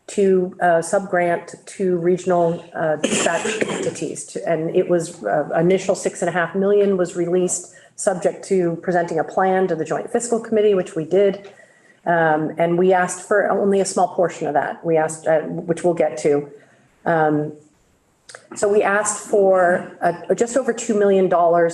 to subgrant to regional dispatch entities. And it was initial 6.5 million was released, subject to presenting a plan to the Joint Fiscal Committee, which we did. And we asked for only a small portion of that. We asked, which we'll get to. So we asked for just over $2 million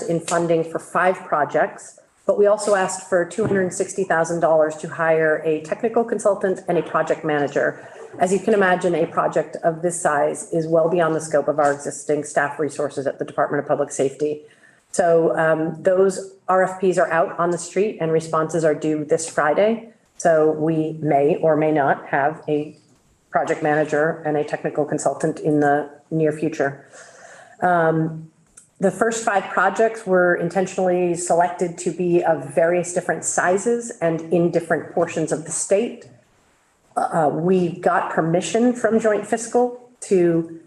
in funding for 5 projects, but we also asked for $260,000 to hire a technical consultant and a project manager. As you can imagine, a project of this size is well beyond the scope of our existing staff resources at the Department of Public Safety. So those RFPs are out on the street and responses are due this Friday. So we may or may not have a project manager and a technical consultant in the near future. The first 5 projects were intentionally selected to be of various different sizes and in different portions of the state. We got permission from Joint Fiscal to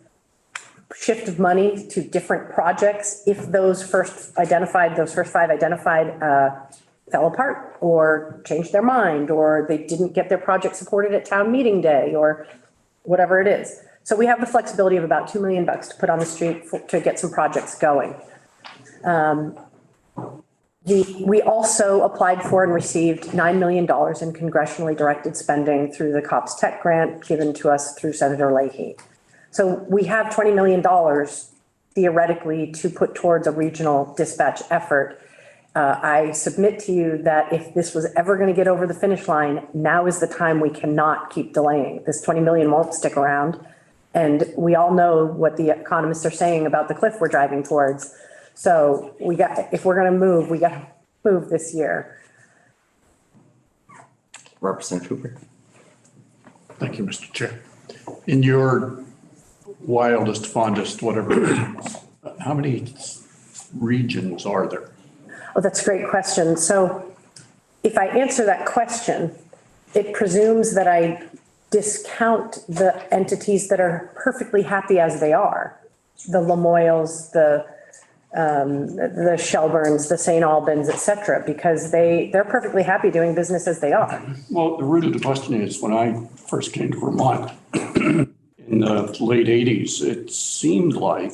shift money to different projects if those first 5 identified fell apart or changed their mind, or they didn't get their project supported at town meeting day, or whatever it is. So we have the flexibility of about $2 million to put on the street to get some projects going. We also applied for and received $9 million in congressionally directed spending through the COPS Tech grant given to us through Senator Leahy. So we have $20 million theoretically to put towards a regional dispatch effort. I submit to you that if this was ever going to get over the finish line, now is the time. We cannot keep delaying. This 20 million won't stick around. And we all know what the economists are saying about the cliff we're driving towards. So if we're going to move, we got to move this year. Representative Hooper. Thank you, Mr. Chair. In your wildest, fondest, whatever, how many regions are there? Oh, that's a great question. So if I answer that question, it presumes that I discount the entities that are perfectly happy as they are. The Lamoille's, the Shelburnes, the St. Albans, et cetera, because they're perfectly happy doing business as they are. Well, the root of the question is, when I first came to Vermont in the late 80s, it seemed like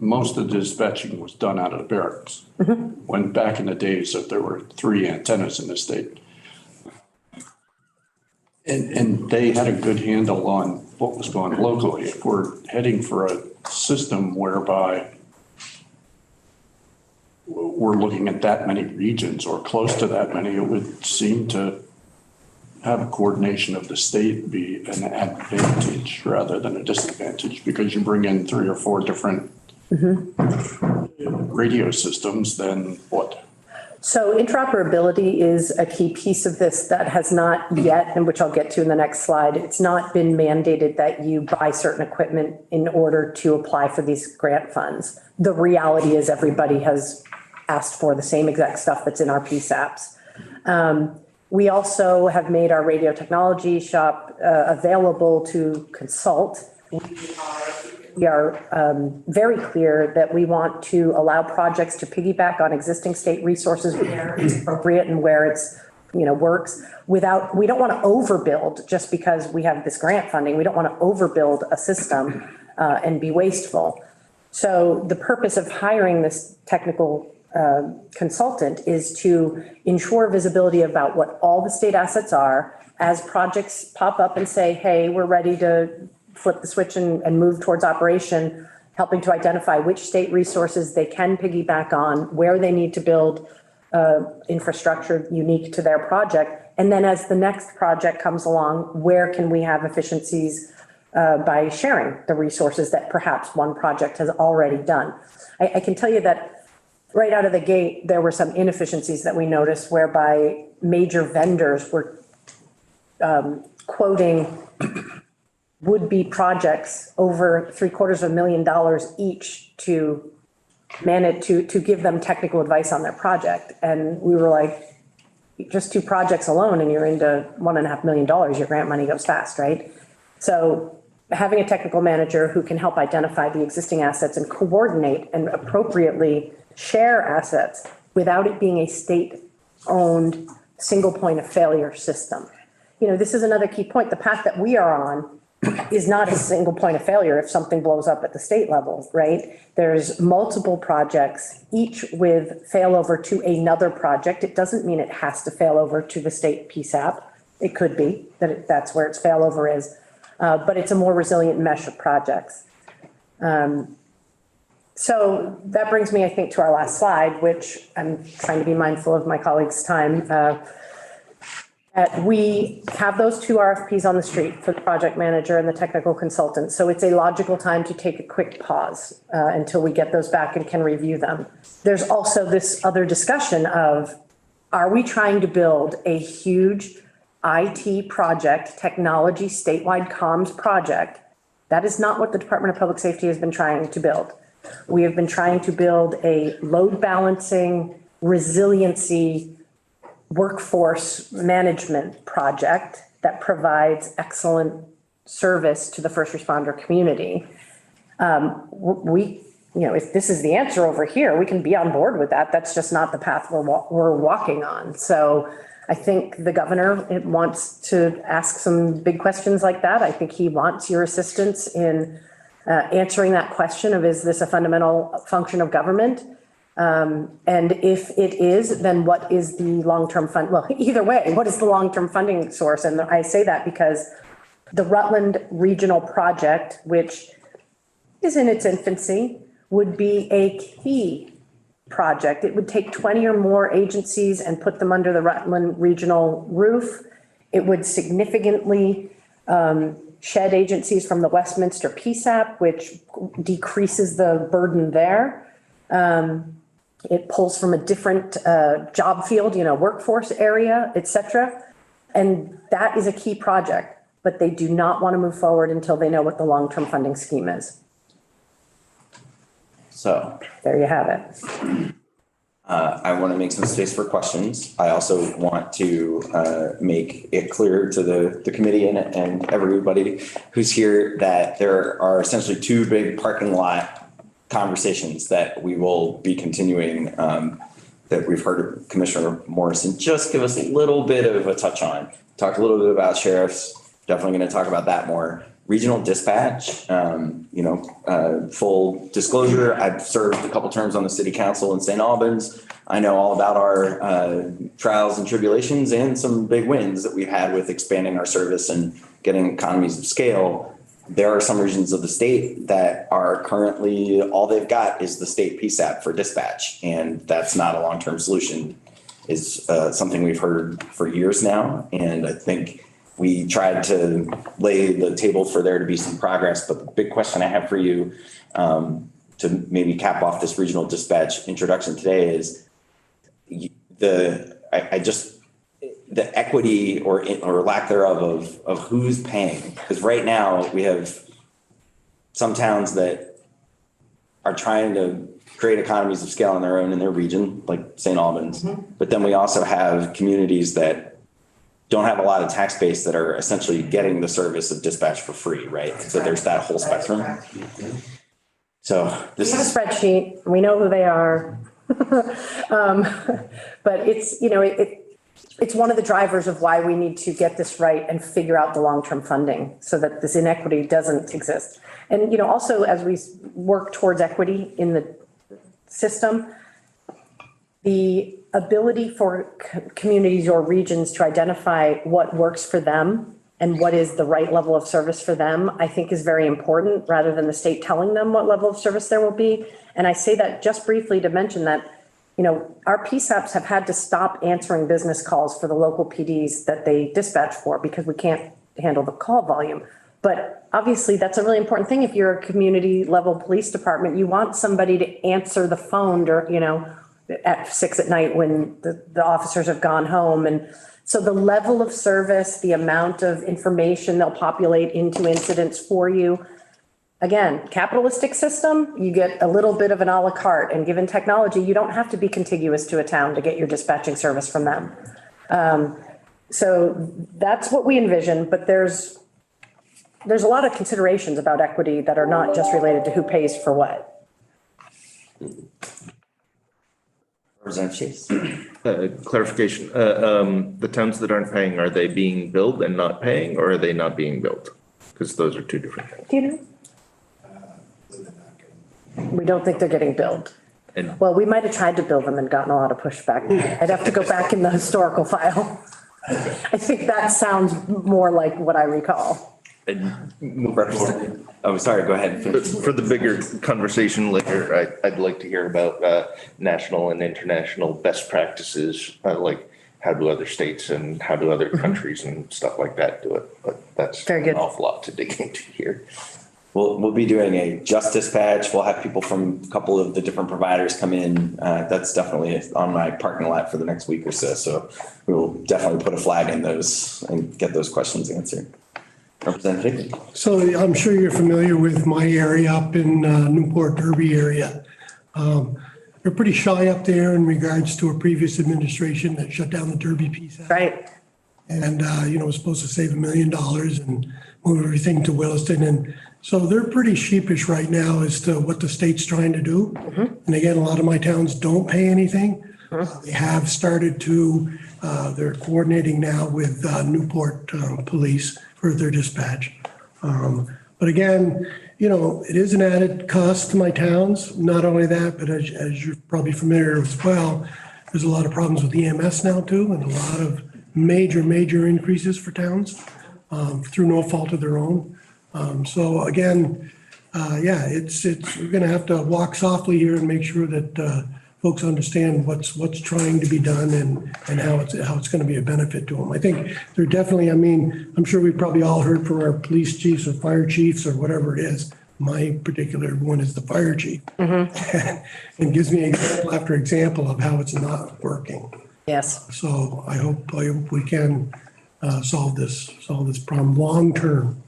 most of the dispatching was done out of the barracks. When back in the days that there were 3 antennas in the state. And they had a good handle on what was going on locally. If we're heading for a system whereby we're looking at that many regions or close to that many, it would seem to have a coordination of the state be an advantage rather than a disadvantage, because you bring in 3 or 4 different radio systems, then what? So interoperability is a key piece of this that has not yet, and which I'll get to in the next slide, it's not been mandated that you buy certain equipment in order to apply for these grant funds. The reality is everybody has asked for the same exact stuff that's in our PSAPs. We also have made our radio technology shop available to consult. We are very clear that we want to allow projects to piggyback on existing state resources where it's appropriate and where it's, works we don't want to overbuild just because we have this grant funding. We don't want to overbuild a system and be wasteful. So the purpose of hiring this technical consultant is to ensure visibility about what all the state assets are as projects pop up and say, hey, we're ready to flip the switch and move towards operation, helping to identify which state resources they can piggyback on, where they need to build infrastructure unique to their project. And then as the next project comes along, where can we have efficiencies by sharing the resources that perhaps one project has already done. I can tell you that right out of the gate, there were some inefficiencies that we noticed whereby major vendors were quoting would-be projects over $750,000 each to manage to give them technical advice on their project. And we were like, just 2 projects alone and you're into $1.5 million, your grant money goes fast, right? So having a technical manager who can help identify the existing assets and coordinate and appropriately share assets without it being a state-owned single point of failure system. This is another key point. The path that we are on is not a single point of failure if something blows up at the state level, right? There's multiple projects, each with failover to another project. It doesn't mean it has to fail over to the state PSAP. It could be that's where its failover is, but it's a more resilient mesh of projects. So that brings me, I think, to our last slide, which I'm trying to be mindful of my colleagues' time. We have those 2 RFPs on the street for the project manager and the technical consultant. So it's a logical time to take a quick pause until we get those back and can review them. There's also this other discussion of, are we trying to build a huge IT project, technology, statewide comms project? That is not what the Department of Public Safety has been trying to build. We have been trying to build a load balancing, resiliency, workforce management project that provides excellent service to the first responder community. If this is the answer over here, we can be on board with that. That's just not the path we're walking on. So I think the governor wants to ask some big questions like that. I think he wants your assistance in answering that question of, is this a fundamental function of government? And if it is, then what is the long-term fund? Well, either way, what is the long-term funding source? And I say that because the Rutland Regional Project, which is in its infancy, would be a key project. It would take 20 or more agencies and put them under the Rutland Regional roof. It would significantly shed agencies from the Westminster PSAP, which decreases the burden there. It pulls from a different job field, workforce area, et cetera. And that is a key project, but they do not want to move forward until they know what the long-term funding scheme is. So there you have it. I want to make some space for questions. I also want to make it clear to the committee and everybody who's here that there are essentially 2 big parking lot conversations that we will be continuing that we've heard Commissioner Morrison just give us a little bit of a touch on. Talked a little bit about sheriffs, definitely going to talk about that more. Regional dispatch, full disclosure, I've served a couple terms on the city council in St. Albans. I know all about our trials and tribulations and some big wins that we've had with expanding our service and getting economies of scale. There are some regions of the state that are currently, all they've got is the state PSAP for dispatch. And that's not a long-term solution. It's something we've heard for years now. And I think we tried to lay the table for there to be some progress. But the big question I have for you to maybe cap off this regional dispatch introduction today is the equity or lack thereof of who's paying. Because right now we have some towns that are trying to create economies of scale on their own in their region, like St. Albans. Mm-hmm. But then we also have communities that don't have a lot of tax base that are essentially getting the service of dispatch for free, right? So there's that whole spectrum. So We this have a is, spreadsheet, we know who they are. But it's, it's one of the drivers of why we need to get this right and figure out the long-term funding so that this inequity doesn't exist. And, also as we work towards equity in the system, the ability for communities or regions to identify what works for them and what is the right level of service for them, I think is very important, rather than the state telling them what level of service there will be. And I say that just briefly to mention that, our PSAPs have had to stop answering business calls for the local PDs that they dispatch for because we can't handle the call volume. But obviously that's a really important thing. If you're a community level police department, you want somebody to answer the phone or, at 6 p.m. when the officers have gone home. And so the level of service, the amount of information they'll populate into incidents for you. Again, capitalistic system, you get a little bit of an a la carte, and given technology, you don't have to be contiguous to a town to get your dispatching service from them. So that's what we envision, but there's a lot of considerations about equity that are not just related to who pays for what. Representative Chase. Clarification, the towns that aren't paying, are they being billed and not paying, or are they not being billed? Because those are two different things. Do you know? We don't think they're getting billed. And Well, we might have tried to bill them and gotten a lot of pushback. I'd have to go back in the historical file. I think that sounds more like what I recall. Representative. Oh, sorry, go ahead. for the bigger conversation later, I'd like to hear about national and international best practices, like how do other states and how do other countries and stuff like that do it. But that's Very good. an awful lot to dig into here. We'll be doing a just dispatch. We'll have people from a couple of the different providers come in. That's definitely on my parking lot for the next week or so. So we will definitely put a flag in those and get those questions answered. Representative. So I'm sure you're familiar with my area up in Newport Derby area. They're pretty shy up there in regards to a previous administration that shut down the Derby piece. Right. And, was supposed to save $1 million and move everything to Williston. And so they're pretty sheepish right now as to what the state's trying to do. And again, a lot of my towns don't pay anything. They have started to, they're coordinating now with Newport Police for their dispatch. But again, it is an added cost to my towns. Not only that, but as you're probably familiar as well, there's a lot of problems with EMS now too, and a lot of major increases for towns through no fault of their own. So again, we're going to have to walk softly here and make sure that folks understand what's trying to be done and how it's going to be a benefit to them. I think they're definitely, I'm sure we've probably all heard from our police chiefs or fire chiefs or whatever it is. My particular one is the fire chief. And gives me example after example of how it's not working. Yes. So I hope we can solve this problem long term.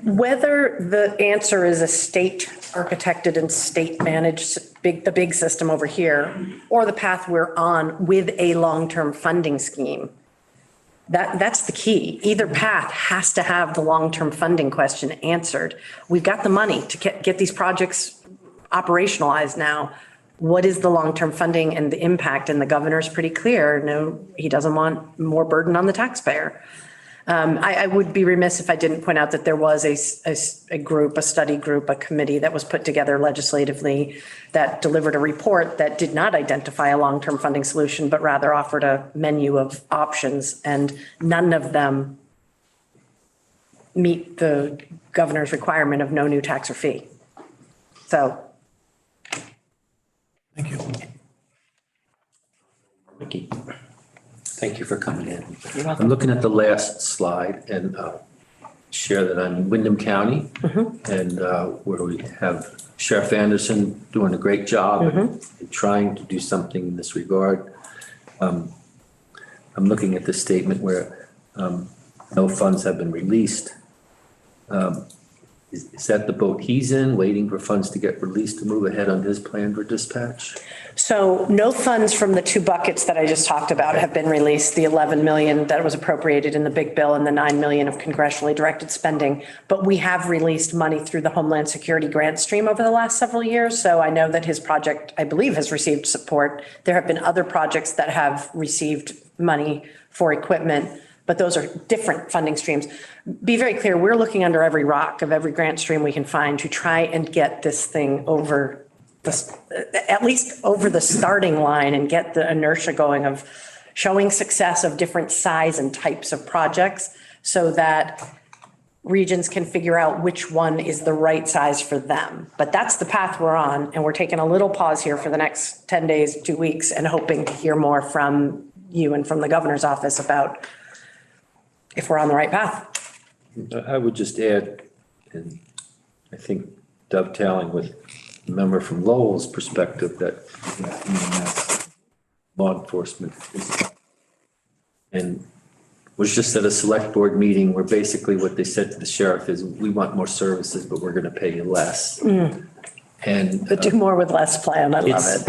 Whether the answer is a state architected and state managed the big system over here, or the path we're on with a long-term funding scheme, that's the key. Either path has to have the long-term funding question answered. We've got the money to get these projects operationalized now. What is the long-term funding and the impact? And the governor's pretty clear. No, he doesn't want more burden on the taxpayer. I would be remiss if I didn't point out that there was a study group, a committee that was put together legislatively that delivered a report that did not identify a long-term funding solution, but rather offered a menu of options, and none of them meet the governor's requirement of no new tax or fee. So. Thank you. Mickey. Thank you for coming in. I'm looking at the last slide and share that I'm in Windham County and where we have Sheriff Anderson doing a great job and trying to do something in this regard. I'm looking at the statement where no funds have been released. is that the boat he's in, waiting for funds to get released to move ahead on his plan for dispatch? So no funds from the two buckets that I just talked about have been released, the 11 million that was appropriated in the big bill and the 9 million of congressionally directed spending. But we have released money through the Homeland Security grant stream over the last several years. So I know that his project, I believe, has received support. There have been other projects that have received money for equipment, but those are different funding streams. Be very clear, we're looking under every rock of every grant stream we can find to try and get this thing over at least over the starting line and get the inertia going of showing success of different size and types of projects so that regions can figure out which one is the right size for them. But that's the path we're on, and we're taking a little pause here for the next 10 days, 2 weeks, and hoping to hear more from you and from the governor's office about if we're on the right path. I would just add, and I think dovetailing with a member from Lowell's perspective, that law enforcement and was just at a select board meeting where basically what they said to the sheriff is, we want more services, but we're going to pay you less. And The do more with less plan, I love it.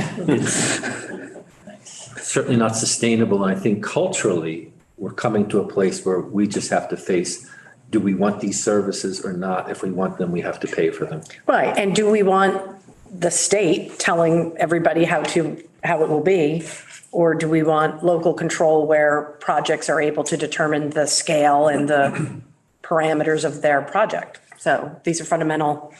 It's certainly not sustainable. And I think culturally, we're coming to a place where we just have to face, do we want these services or not? If we want them, we have to pay for them. Right, and do we want the state telling everybody how it will be? Or do we want local control where projects are able to determine the scale and the parameters of their project? So these are fundamental.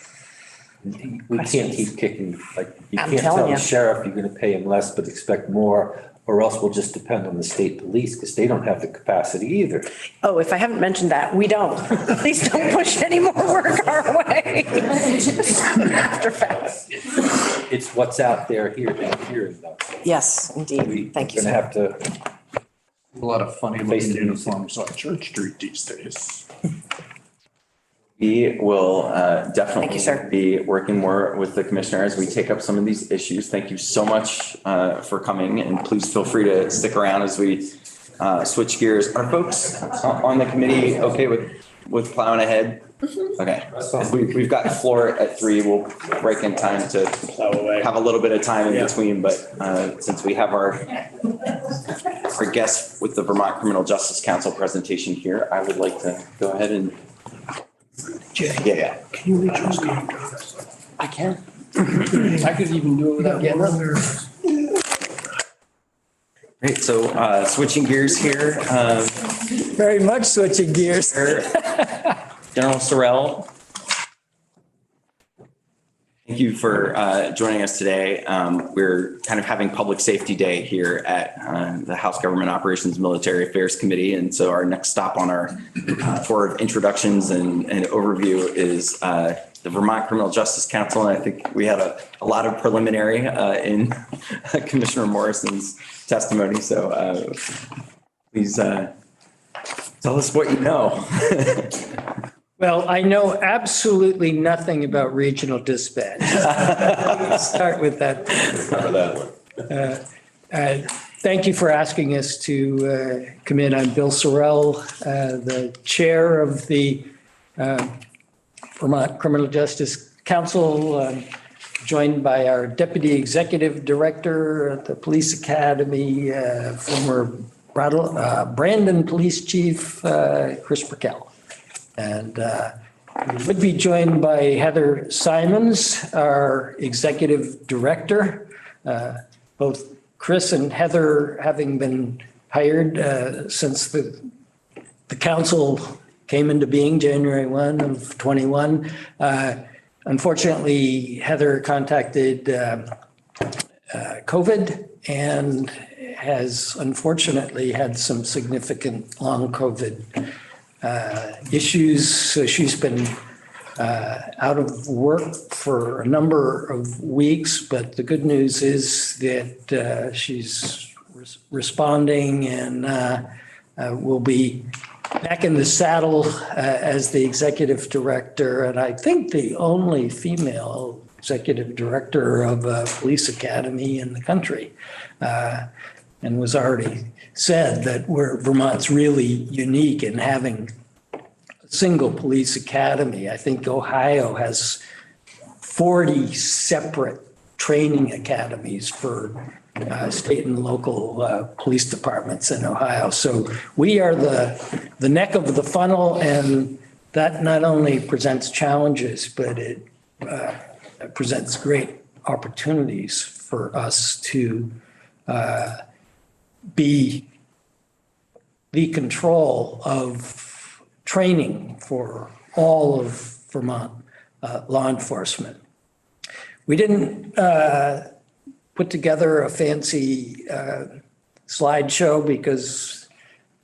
We can't keep kicking, like, you I'm can't tell telling the you. sheriff you're going to pay him less, but expect more, or else we'll just depend on the state police because they don't have the capacity either. Oh, if I haven't mentioned that, we don't. Please don't push any more work our way. After fast. It's what's out there here and hearing though. Yes, indeed. Thank you, We're sir. going to have to. A lot of funny Face looking it. uniforms on Church Street these days. We will Thank you, definitely sir. be working more with the commissioner as we take up some of these issues. Thank you so much for coming, and please feel free to stick around as we switch gears. Are folks on the committee okay with plowing ahead? Okay. We've got the floor at 3. We'll break in time to have a little bit of time in between, but since we have our guest with the Vermont Criminal Justice Council presentation here, I would like to go ahead and Jay, yeah. can you reach out to him? I can. I could even do it without getting up. Great. So switching gears here, Very much switching gears. General Sorrell. Thank you for joining us today. We're kind of having Public Safety Day here at the House Government Operations Military Affairs Committee. And so our next stop on our tour of introductions and overview is the Vermont Criminal Justice Council. And I think we had a lot of preliminary in Commissioner Morrison's testimony. So please tell us what you know. Well, I know absolutely nothing about regional dispatch. Let's start with that. Thank you for asking us to come in. I'm Bill Sorrell, the chair of the Vermont Criminal Justice Council, joined by our deputy executive director at the Police Academy, former Brandon Police Chief Chris Burkell. And we would be joined by Heather Simons, our executive director. Both Chris and Heather having been hired since the council came into being January 1 of 21. Unfortunately, Heather contacted COVID and has unfortunately had some significant long COVID issues. So she's been out of work for a number of weeks, but the good news is that she's responding and will be back in the saddle as the executive director, and I think the only female executive director of a police academy in the country. And was already said that Vermont's really unique in having single police academy. I think Ohio has 40 separate training academies for state and local police departments in Ohio. So we are the neck of the funnel, and that not only presents challenges, but it presents great opportunities for us to be the control of training for all of Vermont law enforcement. We didn't put together a fancy slideshow because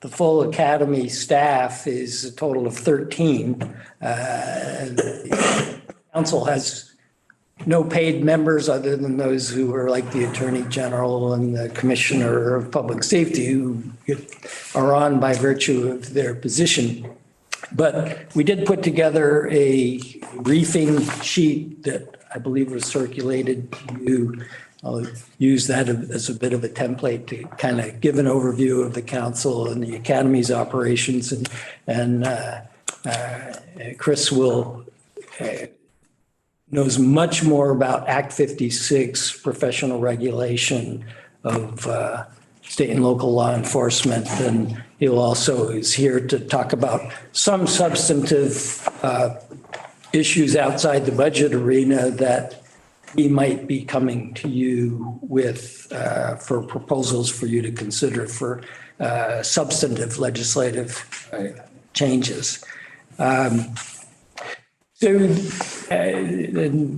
the full academy staff is a total of 13. The council has no paid members other than those who are like the Attorney General and the Commissioner of Public Safety, who are on by virtue of their position. But we did put together a briefing sheet that I believe was circulated to you. I'll use that as a bit of a template to kind of give an overview of the council and the academy's operations, and Chris will knows much more about Act 56, professional regulation of state and local law enforcement. And he'll also is here to talk about some substantive issues outside the budget arena that he might be coming to you with for proposals for you to consider for substantive legislative changes.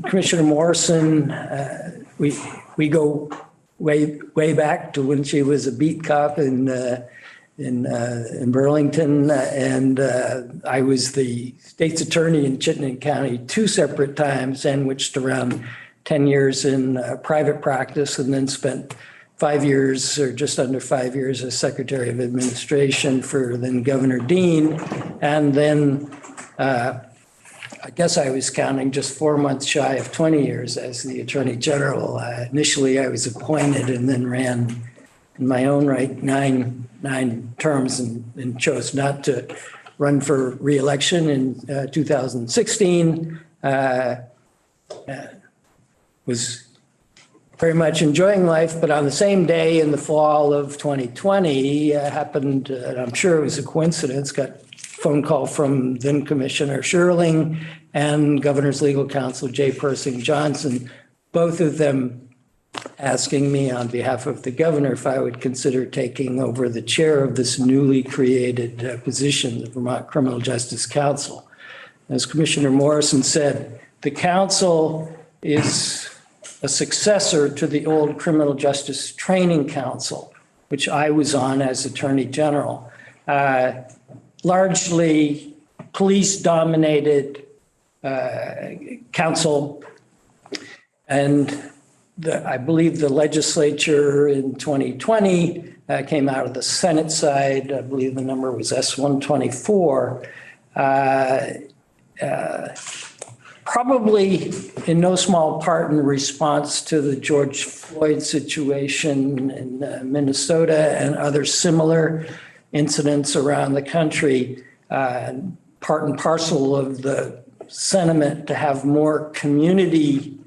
Commissioner Morrison, we go way back to when she was a beat cop in Burlington, and I was the state's attorney in Chittenden County 2 separate times, sandwiched around 10 years in private practice, and then spent 5 years or just under 5 years as Secretary of Administration for then Governor Dean, and then I guess I was counting just 4 months shy of 20 years as the Attorney General. Initially, I was appointed and then ran in my own right nine terms and chose not to run for reelection in 2016. Was very much enjoying life, but on the same day in the fall of 2020 happened, and I'm sure it was a coincidence, got a phone call from then Commissioner Sherling and Governor's Legal Counsel Jay Persing Johnson, both of them asking me on behalf of the governor if I would consider taking over the chair of this newly created position, the Vermont Criminal Justice Council. As Commissioner Morrison said, the council is a successor to the old Criminal Justice Training Council, which I was on as Attorney General. Largely police-dominated council, and I believe the legislature in 2020 came out of the Senate side. I believe the number was S-124. Probably in no small part in response to the George Floyd situation in Minnesota and other similar incidents around the country, part and parcel of the sentiment to have more community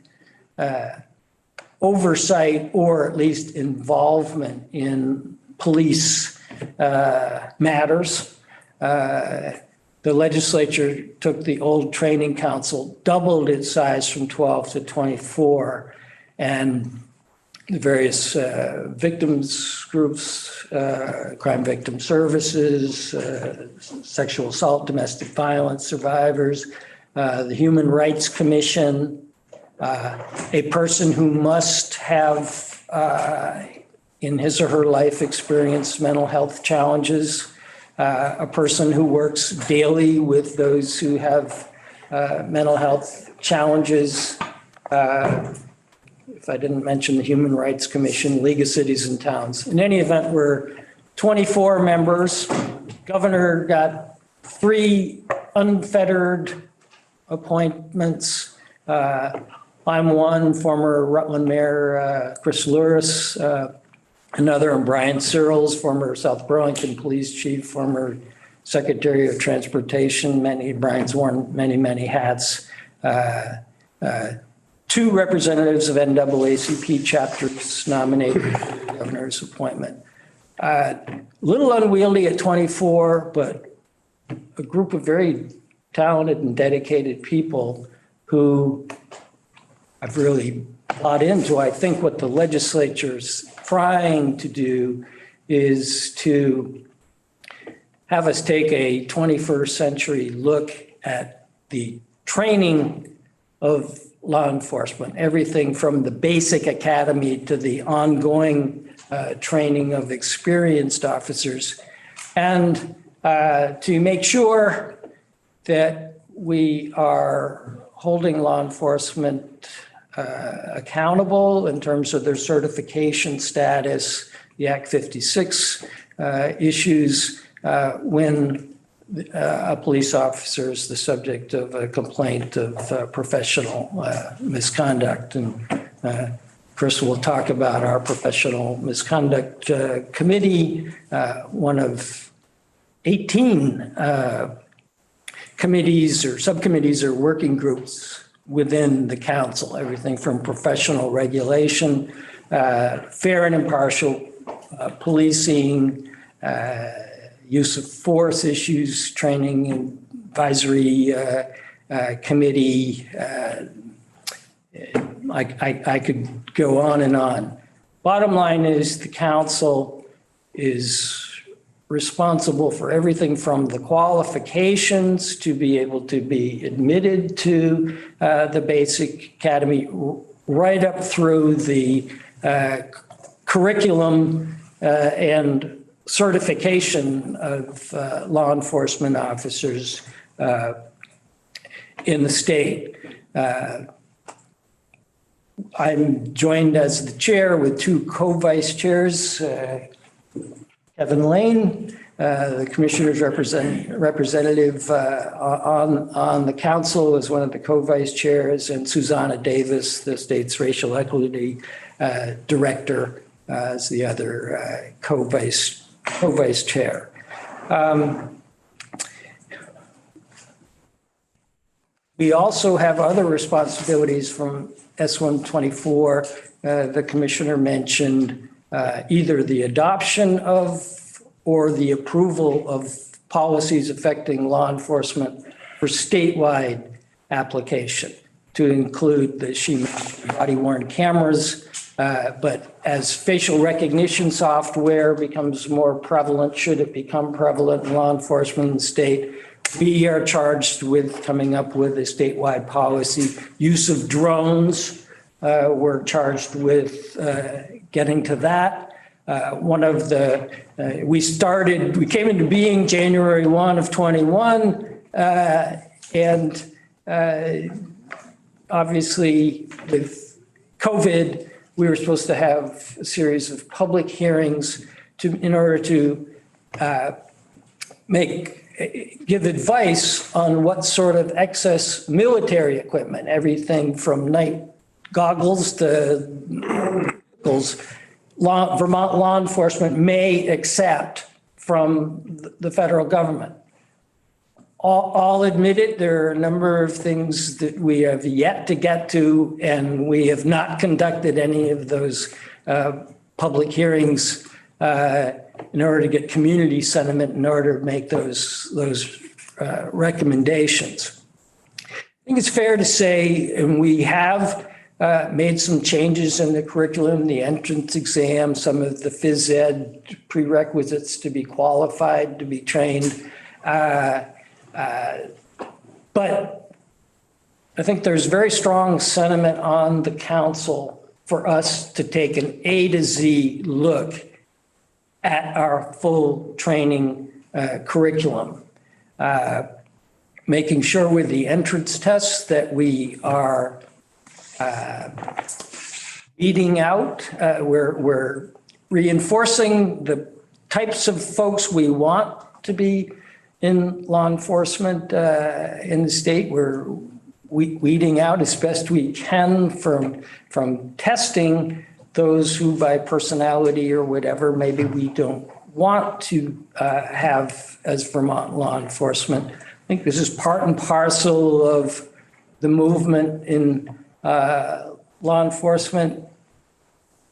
oversight or at least involvement in police matters. The legislature took the old training council, doubled its size from 12 to 24, and the various victims groups, crime victim services, sexual assault, domestic violence survivors, the Human Rights Commission, a person who must have in his or her life experienced mental health challenges, a person who works daily with those who have mental health challenges. If I didn't mention the Human Rights Commission, League of Cities and Towns. In any event, we're 24 members. Governor got 3 unfettered appointments. I'm one, former Rutland Mayor Chris Louris, another, and Brian Searles, former South Burlington Police Chief, former Secretary of Transportation. Brian's worn many, many hats. Two representatives of NAACP chapters nominated for the governor's appointment. A little unwieldy at 24, but a group of very talented and dedicated people who I've really bought into. I think what the legislature's trying to do is to have us take a 21st century look at the training of law enforcement, everything from the basic academy to the ongoing training of experienced officers, and to make sure that we are holding law enforcement accountable in terms of their certification status, the Act 56 issues when a police officer is the subject of a complaint of professional misconduct. And Chris will talk about our professional misconduct committee, one of 18 committees or subcommittees or working groups within the council, everything from professional regulation, fair and impartial policing, use of force issues, training and advisory committee. I could go on and on. Bottom line is the council is responsible for everything from the qualifications to be able to be admitted to the basic academy, right up through the curriculum and certification of law enforcement officers in the state. I'm joined as the chair with two co-vice chairs, Kevin Lane, the commissioner's representative on the council, as one of the co-vice chairs, and Susanna Davis, the state's racial equity director, as the other co-vice chair. We also have other responsibilities from S124. The commissioner mentioned either the adoption of or the approval of policies affecting law enforcement for statewide application, to include the body-worn cameras. But as facial recognition software becomes more prevalent, should it become prevalent in law enforcement in the state, we are charged with coming up with a statewide policy. Use of drones, we're charged with getting to that. We came into being January 1 of 21, and obviously with COVID, we were supposed to have a series of public hearings in order to give advice on what sort of excess military equipment, everything from night goggles to Vermont law enforcement may accept from the federal government. All admitted, there are a number of things that we have yet to get to, and we have not conducted any of those public hearings in order to get community sentiment, in order to make those recommendations. I think it's fair to say, and we have made some changes in the curriculum, the entrance exam, some of the phys ed prerequisites to be qualified, to be trained. But I think there's very strong sentiment on the council for us to take an A to Z look at our full training curriculum, making sure with the entrance tests that we are weeding out, we're reinforcing the types of folks we want to be in law enforcement in the state. We're weeding out as best we can from testing those who by personality or whatever, maybe we don't want to have as Vermont law enforcement. I think this is part and parcel of the movement in law enforcement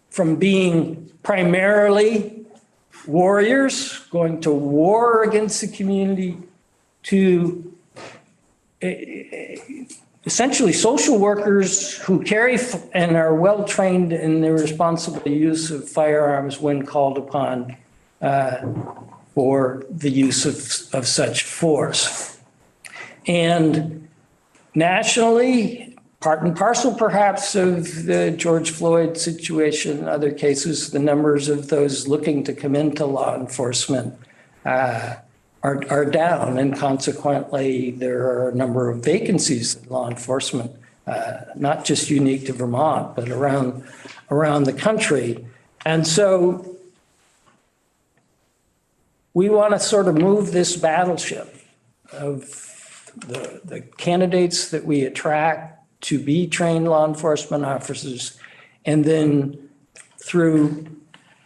from being primarily warriors going to war against the community to essentially social workers who carry and are well-trained in the responsible use of firearms when called upon for the use of such force. And nationally, part and parcel perhaps of the George Floyd situation, in other cases, the numbers of those looking to come into law enforcement are down, and consequently there are a number of vacancies in law enforcement, not just unique to Vermont, but around the country. And so we want to sort of move this battleship of the candidates that we attract to be trained law enforcement officers, and then through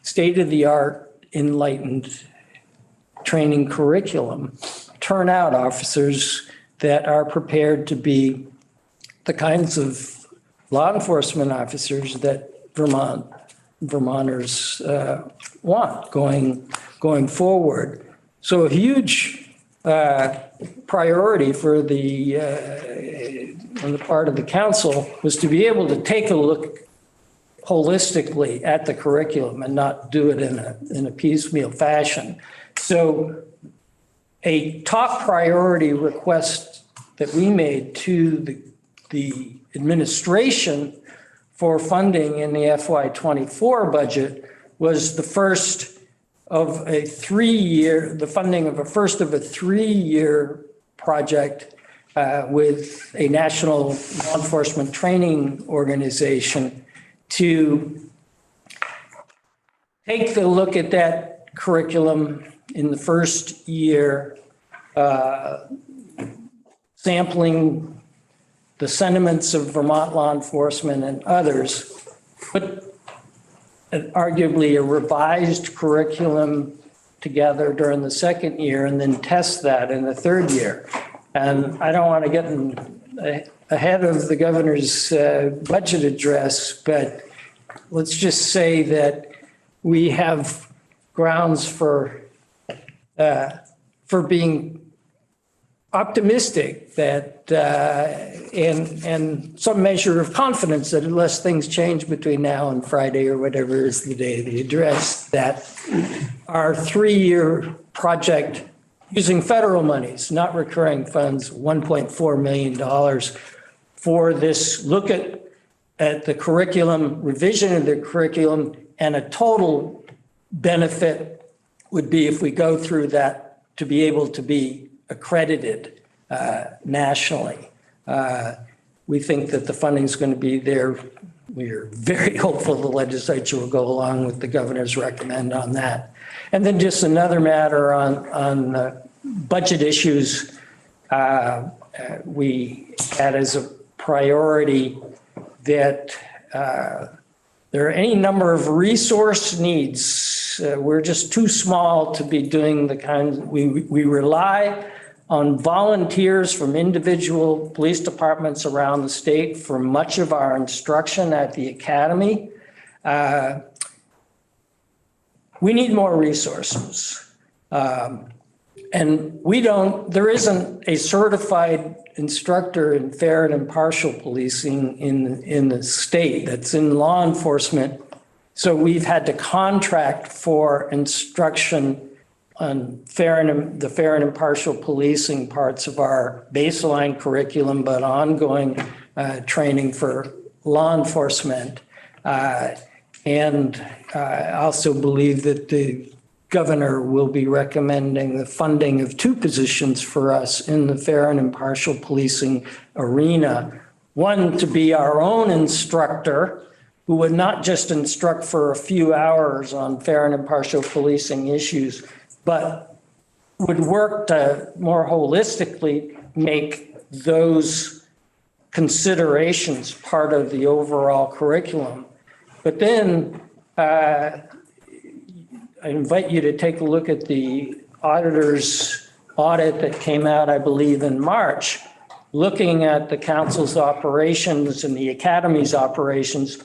state-of-the-art enlightened training curriculum, turn out officers that are prepared to be the kinds of law enforcement officers that Vermonters want going forward. So a huge priority for on the part of the council was to be able to take a look holistically at the curriculum and not do it in a piecemeal fashion. So a top priority request that we made to the administration for funding in the FY24 budget was the first of a 3-year, the funding of a first of a 3-year project with a national law enforcement training organization to take the look at that curriculum in the first year, sampling the sentiments of Vermont law enforcement and others, but arguably a revised curriculum together during the second year and then test that in the third year. And I don't want to get ahead of the governor's budget address, but let's just say that we have grounds for being optimistic that and some measure of confidence that unless things change between now and Friday or whatever is the day of the address, that our 3-year project using federal monies, not recurring funds, $1.4 million for this look at the curriculum, revision of the curriculum, and a total benefit would be if we go through that to be able to be accredited nationally. We think that the funding is going to be there. We are very hopeful the legislature will go along with the governor's recommend on that. And then just another matter on budget issues. We had as a priority that there are any number of resource needs. We're just too small to be doing the kind, we rely on volunteers from individual police departments around the state for much of our instruction at the academy. We need more resources. And there isn't a certified instructor in fair and impartial policing in the state that's in law enforcement. So we've had to contract for instruction on the fair and impartial policing parts of our baseline curriculum, but ongoing training for law enforcement. And I also believe that the governor will be recommending the funding of 2 positions for us in the fair and impartial policing arena. One, to be our own instructor who would not just instruct for a few hours on fair and impartial policing issues, but would work to more holistically make those considerations part of the overall curriculum. But then I invite you to take a look at the auditor's audit that came out, I believe, in March, looking at the council's operations and the academy's operations.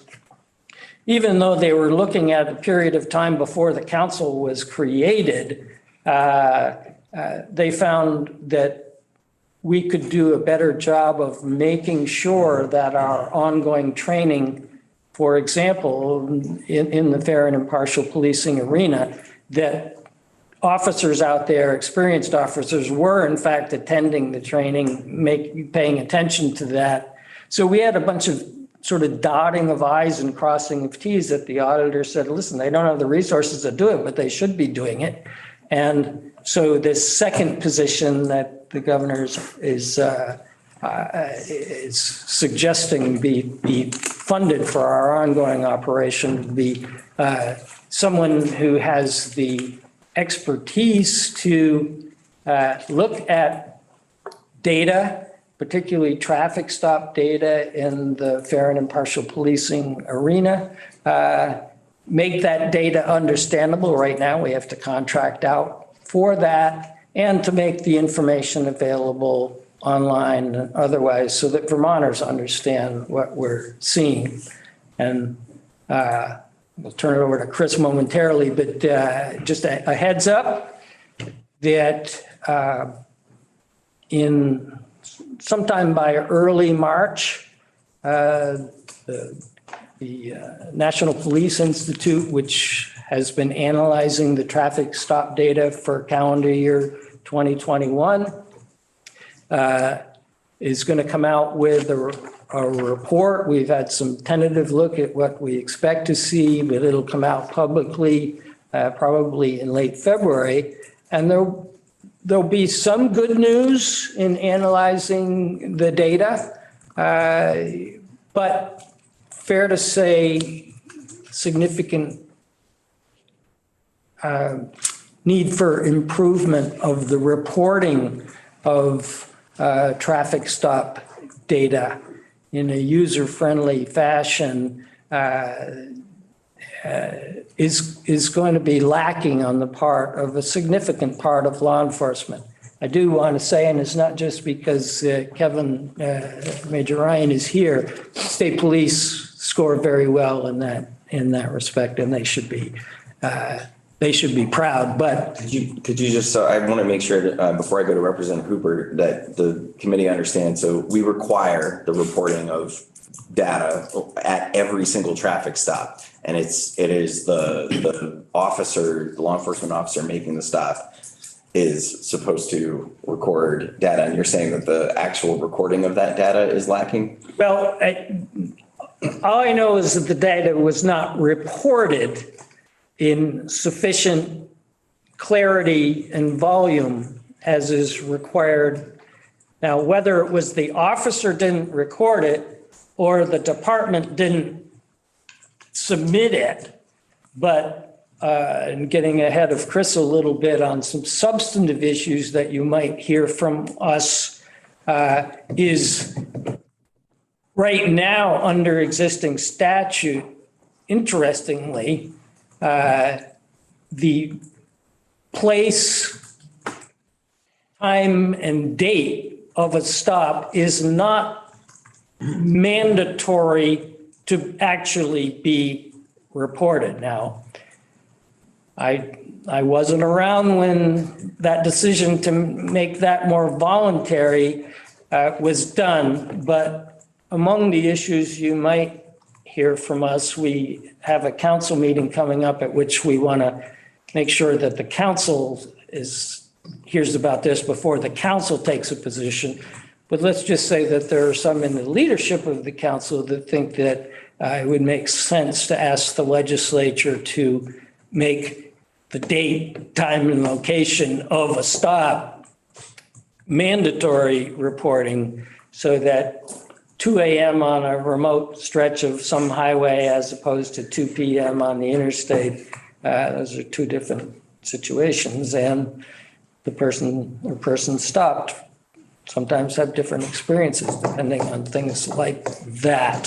Even though they were looking at a period of time before the council was created, they found that we could do a better job of making sure that our ongoing training, for example, in the fair and impartial policing arena, that officers out there, experienced officers, were in fact attending the training, paying attention to that. So we had a bunch of sort of dotting of I's and crossing of T's that the auditor said, listen, they don't have the resources to do it, but they should be doing it. And so this second position that the governor is suggesting be funded for our ongoing operation would be someone who has the expertise to look at data, particularly traffic stop data in the fair and impartial policing arena, make that data understandable. Right now, we have to contract out for that, and to make the information available online and otherwise so that Vermonters understand what we're seeing. And we'll turn it over to Chris momentarily, but just a heads up that in sometime by early March, the National Police Institute, which has been analyzing the traffic stop data for calendar year 2021, is going to come out with a report. We've had some tentative look at what we expect to see, but it'll come out publicly probably in late February. And there'll be some good news in analyzing the data, but fair to say significant need for improvement of the reporting of traffic stop data in a user-friendly fashion is going to be lacking on the part of a significant part of law enforcement. I do want to say, and it's not just because Kevin, Major Ryan is here, state police score very well in that respect, and they should be proud. But could you just, I want to make sure that before I go to Representative Hooper, that the committee understands. So we require the reporting of data at every single traffic stop, and it is the officer, the law enforcement officer making the stop is supposed to record data. And you're saying that the actual recording of that data is lacking? Well, all I know is that the data was not reported in sufficient clarity and volume as is required. Now, whether it was the officer didn't record it or the department didn't submit it, but and getting ahead of Chris a little bit on some substantive issues that you might hear from us is right now under existing statute, interestingly, the place, time, and date of a stop is not mandatory to actually be reported. Now, I wasn't around when that decision to make that more voluntary was done, but among the issues you might hear from us, we have a council meeting coming up at which we want to make sure that the council hears about this before the council takes a position. But let's just say that there are some in the leadership of the council that think that it would make sense to ask the legislature to make the date, time, and location of a stop mandatory reporting so that 2 a.m. on a remote stretch of some highway as opposed to 2 p.m. on the interstate, those are two different situations. And the person or persons stopped sometimes have different experiences depending on things like that.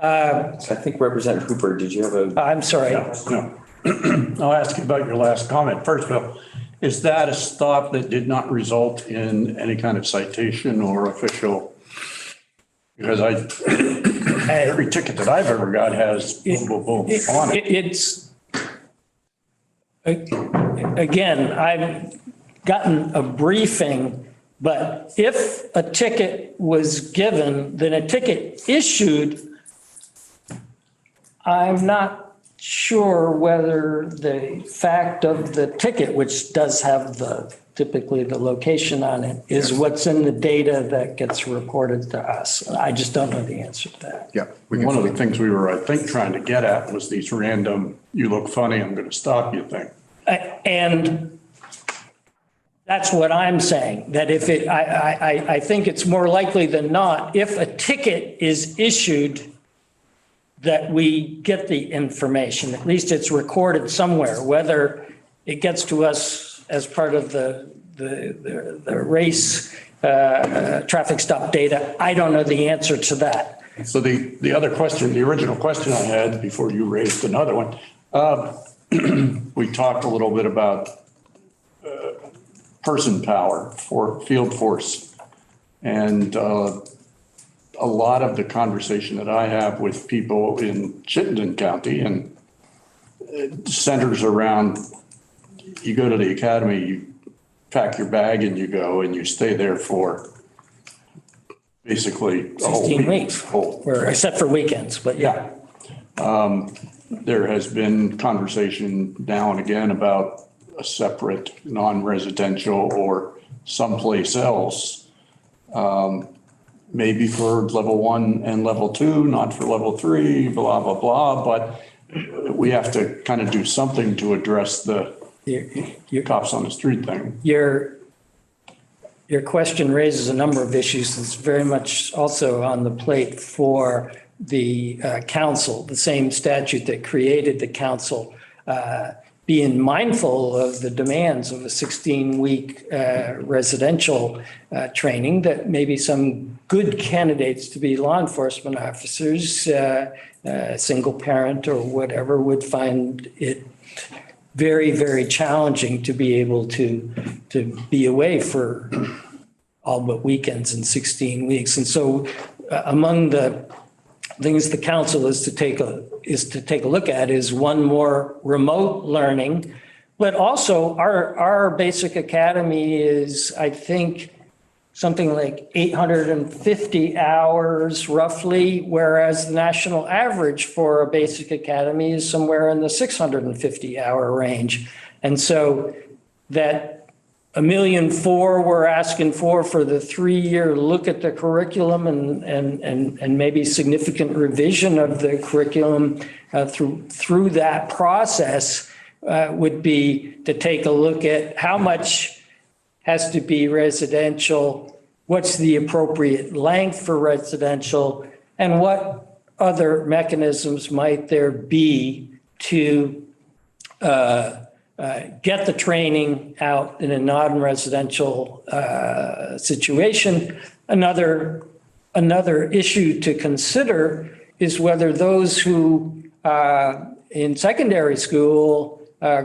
So I think Representative Hooper, did you have a? I'm sorry. No. I'll ask you about your last comment first, Bill. Is that a stop that did not result in any kind of citation or official? Because every ticket that I've ever got has boom, boom, boom on it. It's, again, I've gotten a briefing, but if a ticket was given, then a ticket issued, I'm not sure whether the fact of the ticket, which does have typically the location on it, is what's in the data that gets reported to us. I just don't know the answer to that. Yeah. One of the things we were, I think, trying to get at was these random, you look funny, I'm going to stop you thing. And that's what I'm saying, that if I think it's more likely than not, if a ticket is issued, that we get the information, at least it's recorded somewhere, whether it gets to us as part of the race traffic stop data. I don't know the answer to that. So the other question, the original question I had before you raised another one, we talked a little bit about person power for field force. And a lot of the conversation that I have with people in Chittenden County and centers around, you go to the academy, you pack your bag and you go and you stay there for basically a whole 16 week. weeks, except for weekends, but yeah. There has been conversation now and again about a separate non-residential or someplace else, maybe for level 1 and level 2, not for level 3, blah, blah, blah. But we have to kind of do something to address the cops on the street thing. Your question raises a number of issues that's very much also on the plate for the council, the same statute that created the council, being mindful of the demands of a 16-week residential training, that maybe some good candidates to be law enforcement officers, single parent or whatever, would find it very, very challenging to be able to be away for all but weekends in 16 weeks. And so among the things the council is to take a look at is one, more remote learning, but also our basic academy is, I think, something like 850 hours roughly, whereas the national average for a basic academy is somewhere in the 650 hour range. And so that $1.4 million we're asking for the 3-year look at the curriculum and maybe significant revision of the curriculum through that process would be to take a look at how much has to be residential, what's the appropriate length for residential, and what other mechanisms might there be to get the training out in a non-residential situation. Another issue to consider is whether those who in secondary school,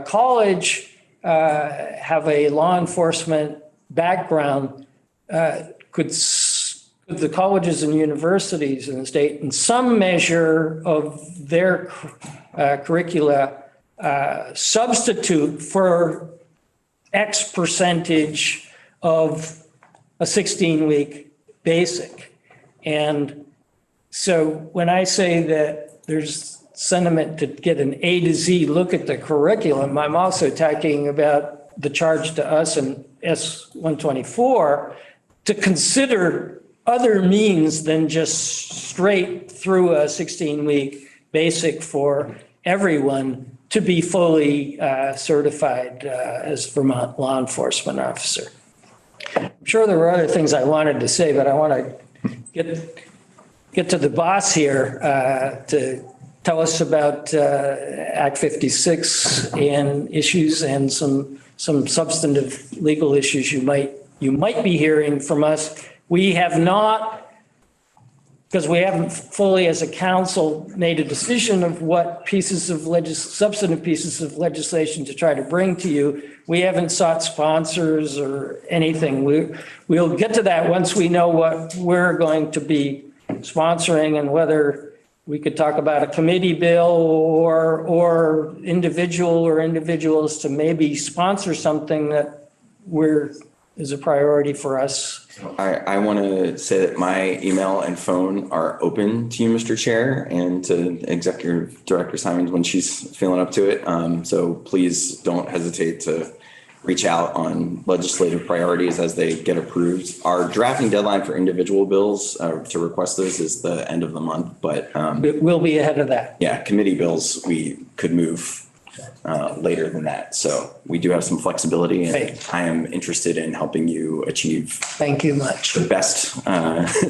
college, have a law enforcement background, could the colleges and universities in the state, in some measure of their curricula, substitute for X percentage of a 16-week basic. And so when I say that there's sentiment to get an A to Z look at the curriculum, I'm also talking about the charge to us in S-124 to consider other means than just straight through a 16-week basic for everyone to be fully certified as Vermont law enforcement officer. I'm sure there were other things I wanted to say, but I want to get to the boss here to tell us about Act 56 and issues and some substantive legal issues you might be hearing from us. We have not because we haven't fully as a council made a decision of what pieces of substantive pieces of legislation to try to bring to you. We haven't sought sponsors or anything. We'll get to that once we know what we're going to be sponsoring and whether we could talk about a committee bill or individuals to maybe sponsor something that is a priority for us. I want to say that my email and phone are open to you, Mr. Chair, and to Executive Director Simons when she's feeling up to it. So please don't hesitate to reach out on legislative priorities as they get approved. Our drafting deadline for individual bills to request those is the end of the month, but We'll be ahead of that. yeah, committee bills, we could move later than that. So we do have some flexibility, and Right. I am interested in helping you achieve Thank you much. the best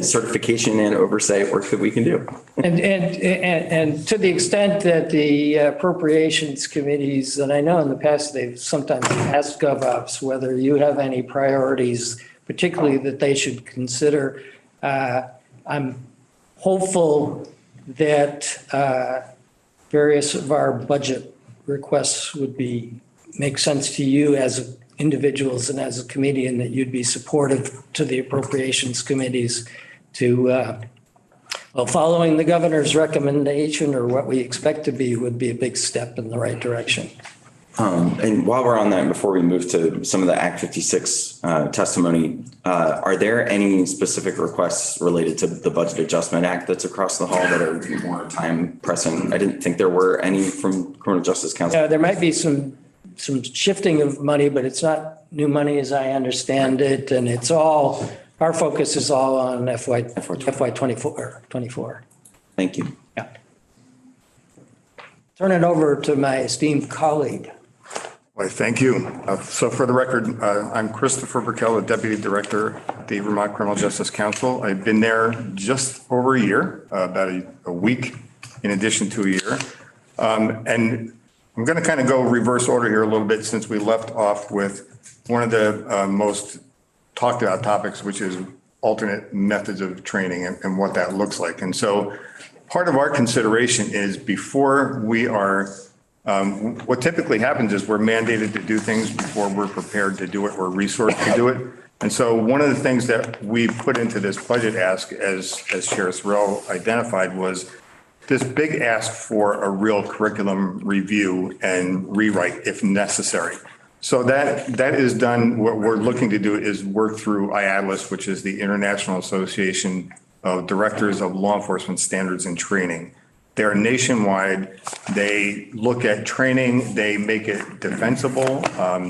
certification and oversight work that we can do. And to the extent that the appropriations committees, and I know in the past, they've sometimes asked Gov.Ops whether you have any priorities, particularly that they should consider. I'm hopeful that various of our budget requests would make sense to you as individuals and as a committee, and that you'd be supportive to the appropriations committees to, well, following the governor's recommendation or what we expect to be would be a big step in the right direction. And while we're on that, before we move to some of the Act 56 testimony, are there any specific requests related to the Budget Adjustment Act that's across the hall that are more time pressing? I didn't think there were any from Criminal Justice Council. There might be some shifting of money, but it's not new money as I understand it. And it's all, our focus is all on FY 24. Thank you. Yeah. Turn it over to my esteemed colleague. Why, thank you. So for the record, I'm Christopher Burkell, the Deputy Director at the Vermont Criminal Justice Council. I've been there just over a year, about a week in addition to a year. And I'm going to kind of go reverse order here a little bit since we left off with one of the most talked about topics, which is alternate methods of training and what that looks like. And so part of our consideration is before we are what typically happens is we're mandated to do things before we're prepared to do it or resourced to do it. And so one of the things that we put into this budget ask, as Sheriff Sorrell identified, was this big ask for a real curriculum review and rewrite if necessary. So that is done. What we're looking to do is work through IADLIS, which is the International Association of Directors of Law Enforcement Standards and Training. They're nationwide. They look at training. They make it defensible.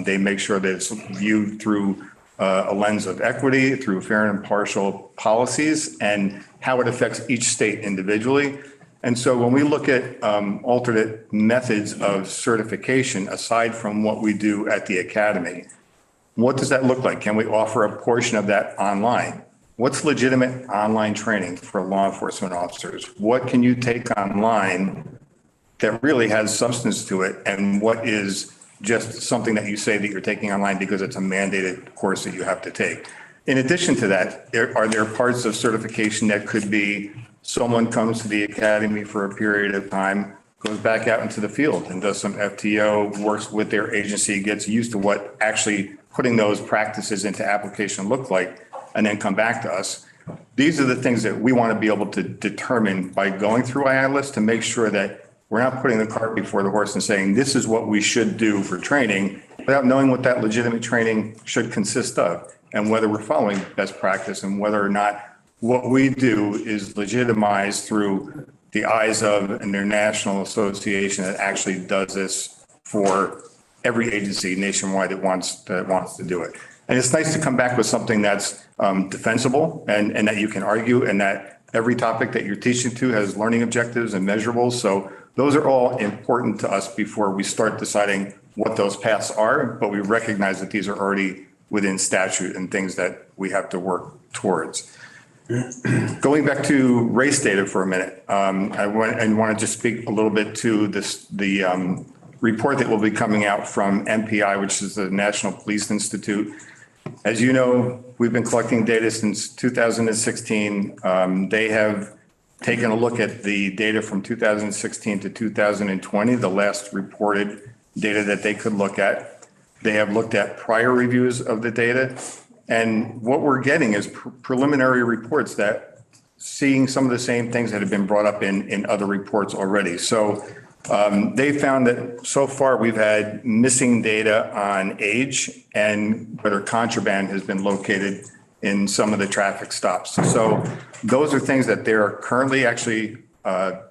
They make sure that it's viewed through a lens of equity, through fair and impartial policies, and how it affects each state individually. And so when we look at alternate methods of certification, aside from what we do at the academy, what does that look like? Can we offer a portion of that online? What's legitimate online training for law enforcement officers? What can you take online that really has substance to it? And what is just something that you say that you're taking online because it's a mandated course that you have to take? In addition to that, are there parts of certification that could be someone comes to the academy for a period of time, goes back out into the field and does some FTO, works with their agency, gets used to what actually putting those practices into application look like, and then come back to us. These are the things that we want to be able to determine by going through IADLIS to make sure that we're not putting the cart before the horse and saying, this is what we should do for training without knowing what that legitimate training should consist of and whether we're following best practice and whether or not what we do is legitimized through the eyes of an international association that actually does this for every agency nationwide that wants to do it. And it's nice to come back with something that's defensible and that you can argue, and that every topic that you're teaching to has learning objectives and measurables. So those are all important to us before we start deciding what those paths are, but we recognize that these are already within statute and things that we have to work towards. Going back to race data for a minute, I want to just speak a little bit to the report that will be coming out from MPI, which is the National Police Institute. As you know, we've been collecting data since 2016. They have taken a look at the data from 2016 to 2020, the last reported data that they could look at. They have looked at prior reviews of the data. And what we're getting is preliminary reports that seeing some of the same things that have been brought up in other reports already. So they found that so far we've had missing data on age and whether contraband has been located in some of the traffic stops. So those are things that they're currently actually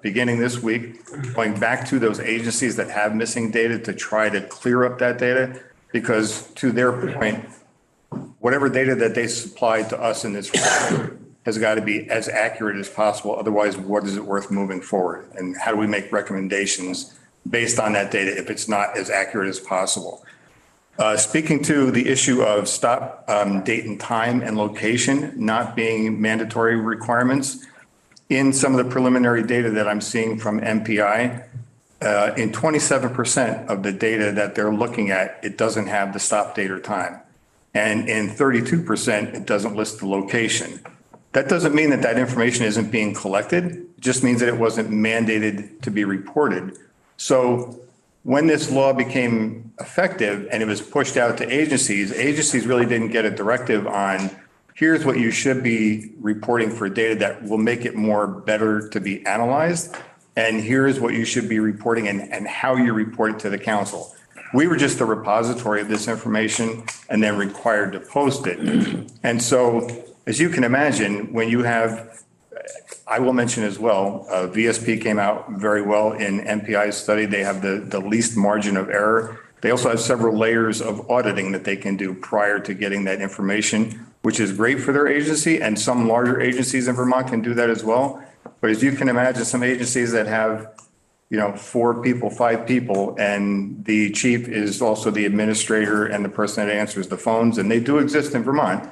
beginning this week, going back to those agencies that have missing data to try to clear up that data. Because to their point, whatever data that they supplied to us in this report has got to be as accurate as possible. Otherwise, what is it worth moving forward? And how do we make recommendations based on that data if it's not as accurate as possible? Speaking to the issue of stop date and time and location not being mandatory requirements, in some of the preliminary data that I'm seeing from MPI, in 27% of the data that they're looking at, it doesn't have the stop date or time. And in 32%, it doesn't list the location. That doesn't mean that that information isn't being collected. It just means that it wasn't mandated to be reported. So when this law became effective and it was pushed out to agencies, agencies really didn't get a directive on here's what you should be reporting for data that will make it more better to be analyzed. And here's what you should be reporting and how you report it to the council. We were just the repository of this information and then required to post it. And so, as you can imagine, when you have, I will mention as well, VSP came out very well in MPI's study. They have the least margin of error. They also have several layers of auditing that they can do prior to getting that information, which is great for their agency. And some larger agencies in Vermont can do that as well. But as you can imagine, some agencies that have 4 people, 5 people, and the chief is also the administrator and the person that answers the phones, and they do exist in Vermont.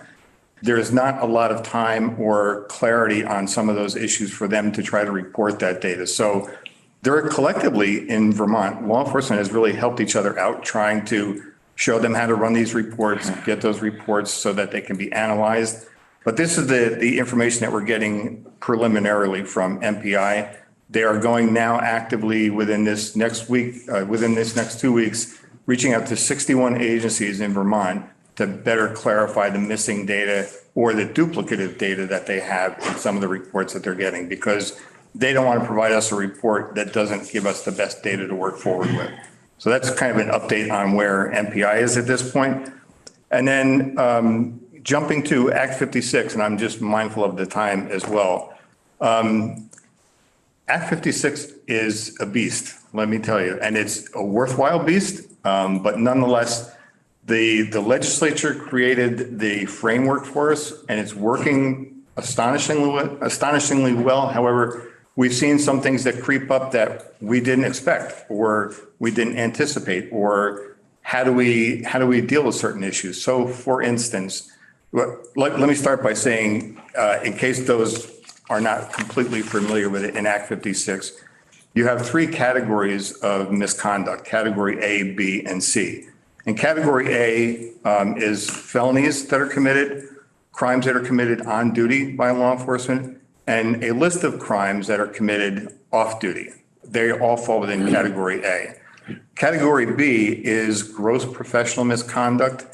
There's not a lot of time or clarity on some of those issues for them to try to report that data. So they're collectively in Vermont, law enforcement has really helped each other out, trying to show them how to run these reports, get those reports so that they can be analyzed. But this is the information that we're getting preliminarily from MPI. They are going now actively within this next week, within this next 2 weeks, reaching out to 61 agencies in Vermont to better clarify the missing data or the duplicative data that they have in some of the reports that they're getting, because they don't want to provide us a report that doesn't give us the best data to work forward with. So that's kind of an update on where MPI is at this point. And then jumping to Act 56, and I'm just mindful of the time as well. Act 56 is a beast, let me tell you, and it's a worthwhile beast, but nonetheless, the legislature created the framework for us, and it's working astonishingly well. However, we've seen some things that creep up that we didn't expect or we didn't anticipate, or how do we deal with certain issues? So, for instance, let me start by saying, in case those are not completely familiar with it, in Act 56, you have 3 categories of misconduct: Category A, B, and C. And Category A is felonies that are committed, crimes that are committed on duty by law enforcement, and a list of crimes that are committed off duty. They all fall within Category A. Category B is gross professional misconduct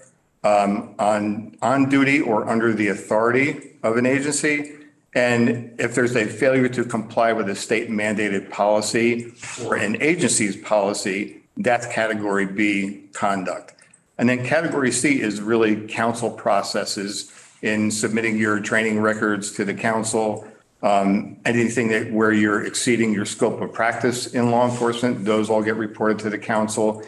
on duty or under the authority of an agency. And if there's a failure to comply with a state mandated policy or an agency's policy, that's Category B conduct. And then Category C is really council processes in submitting your training records to the council, anything where you're exceeding your scope of practice in law enforcement, those all get reported to the council.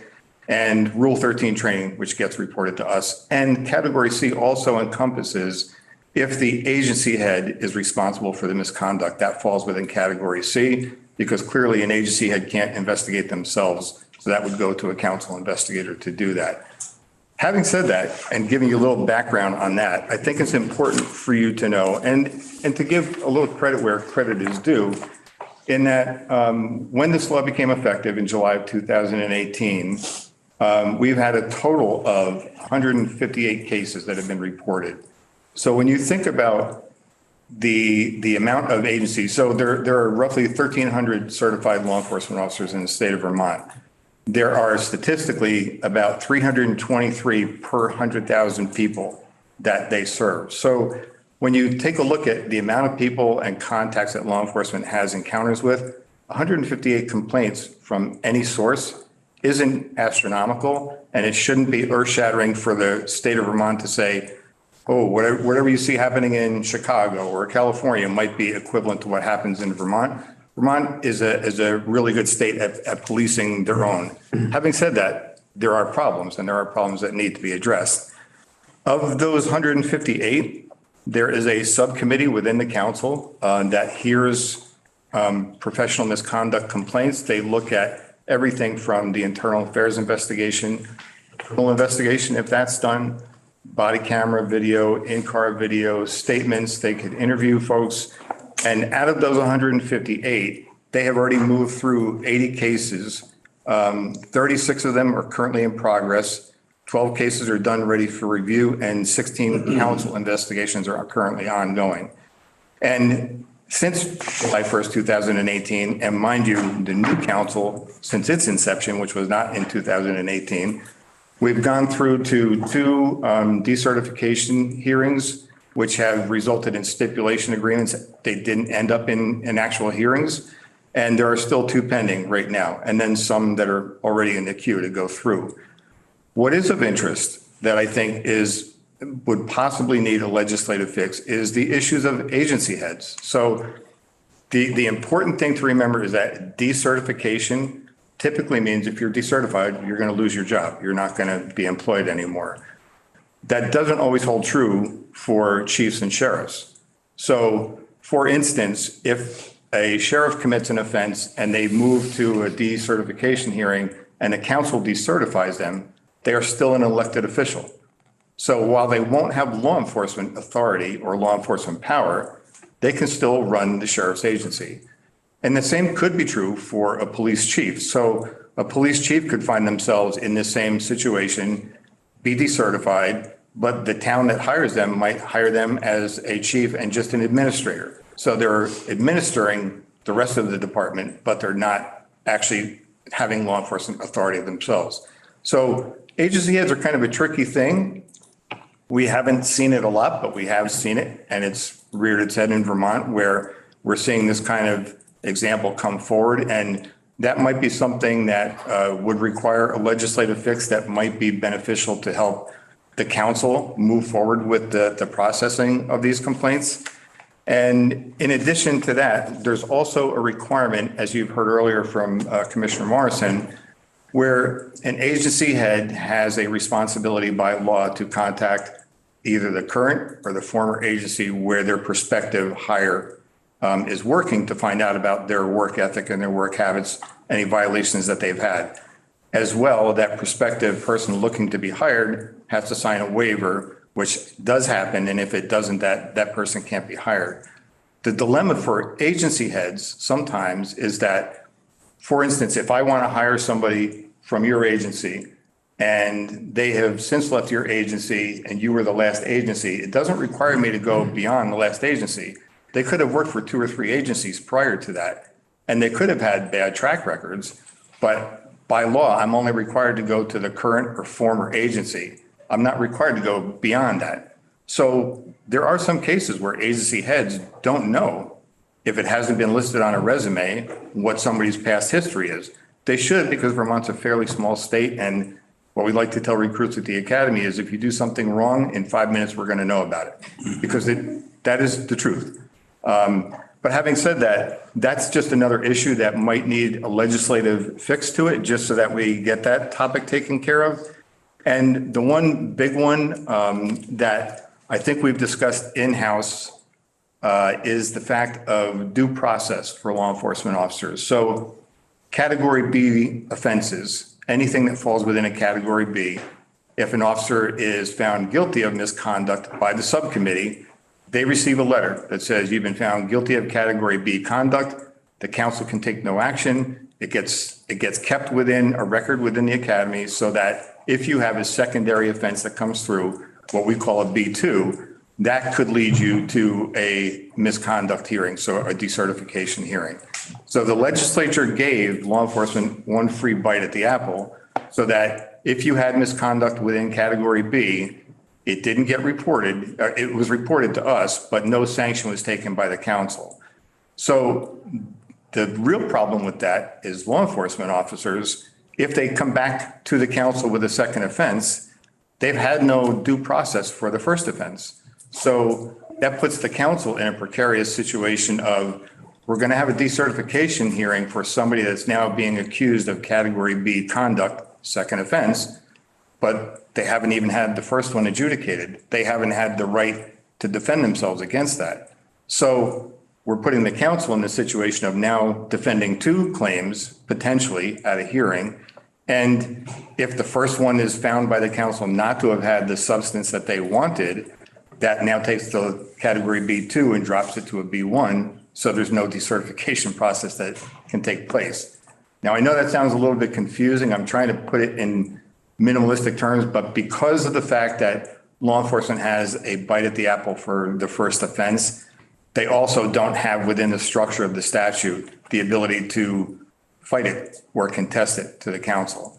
And Rule 13 training, which gets reported to us. And Category C also encompasses if the agency head is responsible for the misconduct. That falls within Category C, because clearly an agency head can't investigate themselves. So that would go to a council investigator to do that. Having said that, and giving you a little background on that, I think it's important for you to know and to give a little credit where credit is due, in that when this law became effective in July of 2018, we've had a total of 158 cases that have been reported. So when you think about the amount of agencies, so there are roughly 1,300 certified law enforcement officers in the state of Vermont. There are statistically about 323 per 100,000 people that they serve. So when you take a look at the amount of people and contacts that law enforcement has encounters with, 158 complaints from any source isn't astronomical, and it shouldn't be earth-shattering for the state of Vermont to say, oh, whatever you see happening in Chicago or California might be equivalent to what happens in Vermont. Vermont is a really good state at policing their own. Having said that, there are problems, and there are problems that need to be addressed. Of those 158, there is a subcommittee within the council that hears professional misconduct complaints. They look at everything from the internal affairs investigation, criminal investigation, if that's done, body camera video, in-car video, statements. They could interview folks. And out of those 158, they have already moved through 80 cases. 36 of them are currently in progress. 12 cases are done, ready for review, and 16 council investigations are currently ongoing. And since July 1st, 2018, and mind you, the new council, since its inception, which was not in 2018, we've gone through to two decertification hearings, which have resulted in stipulation agreements. They didn't end up in actual hearings. And there are still two pending right now, and then some that are already in the queue to go through. What is of interest that I think would possibly need a legislative fix is the issues of agency heads. So the important thing to remember is that decertification typically means if you're decertified, you're going to lose your job. You're not going to be employed anymore. That doesn't always hold true for chiefs and sheriffs. So, for instance, if a sheriff commits an offense and they move to a decertification hearing and the council decertifies them, they are still an elected official. So while they won't have law enforcement authority or law enforcement power, they can still run the sheriff's agency. And the same could be true for a police chief. So a police chief could find themselves in the same situation, be decertified, but the town that hires them might hire them as a chief and just an administrator. So they're administering the rest of the department, but they're not actually having law enforcement authority themselves. So agency heads are kind of a tricky thing. We haven't seen it a lot, but we have seen it, and it's reared its head in Vermont, where we're seeing this kind of example come forward. And that might be something that would require a legislative fix that might be beneficial to help the council move forward with the processing of these complaints. And in addition to that, there's also a requirement, as you've heard earlier from Commissioner Morrison, where an agency head has a responsibility by law to contact either the current or the former agency where their prospective hire is working to find out about their work ethic and their work habits, any violations that they've had. As well, that prospective person looking to be hired has to sign a waiver, which does happen, and if it doesn't, that person can't be hired. The dilemma for agency heads sometimes is that, for instance, if I want to hire somebody from your agency and they have since left your agency and you were the last agency, it doesn't require me to go beyond the last agency. They could have worked for 2 or 3 agencies prior to that, and they could have had bad track records, but by law, I'm only required to go to the current or former agency. I'm not required to go beyond that. So there are some cases where agency heads don't know, if it hasn't been listed on a resume, what somebody's past history is. They should, because Vermont's a fairly small state, and what we like to tell recruits at the academy is if you do something wrong, in 5 minutes, we're going to know about it, because that is the truth. But having said that, that's just another issue that might need a legislative fix to it, just so that we get that topic taken care of. And the one big one that I think we've discussed in-house is the fact of due process for law enforcement officers. So Category B offenses, anything that falls within a Category B, if an officer is found guilty of misconduct by the subcommittee, they receive a letter that says you've been found guilty of Category B conduct. The council can take no action. It gets kept within a record within the academy so that if you have a secondary offense that comes through, what we call a B2, that could lead you to a misconduct hearing, so a decertification hearing. So the legislature gave law enforcement one free bite at the apple so that if you had misconduct within category B, it didn't get reported, it was reported to us, but no sanction was taken by the council. So the real problem with that is law enforcement officers, if they come back to the council with a second offense, they've had no due process for the first offense. So that puts the council in a precarious situation of, we're going to have a decertification hearing for somebody that's now being accused of category B conduct, second offense, but they haven't even had the first one adjudicated. They haven't had the right to defend themselves against that. So we're putting the council in the situation of now defending two claims potentially at a hearing. And if the first one is found by the council not to have had the substance that they wanted, that now takes the category B2 and drops it to a B1. So there's no decertification process that can take place. Now, I know that sounds a little bit confusing. I'm trying to put it in minimalistic terms, but because of the fact that law enforcement has a bite at the apple for the first offense, they also don't have within the structure of the statute the ability to fight it or contest it to the council.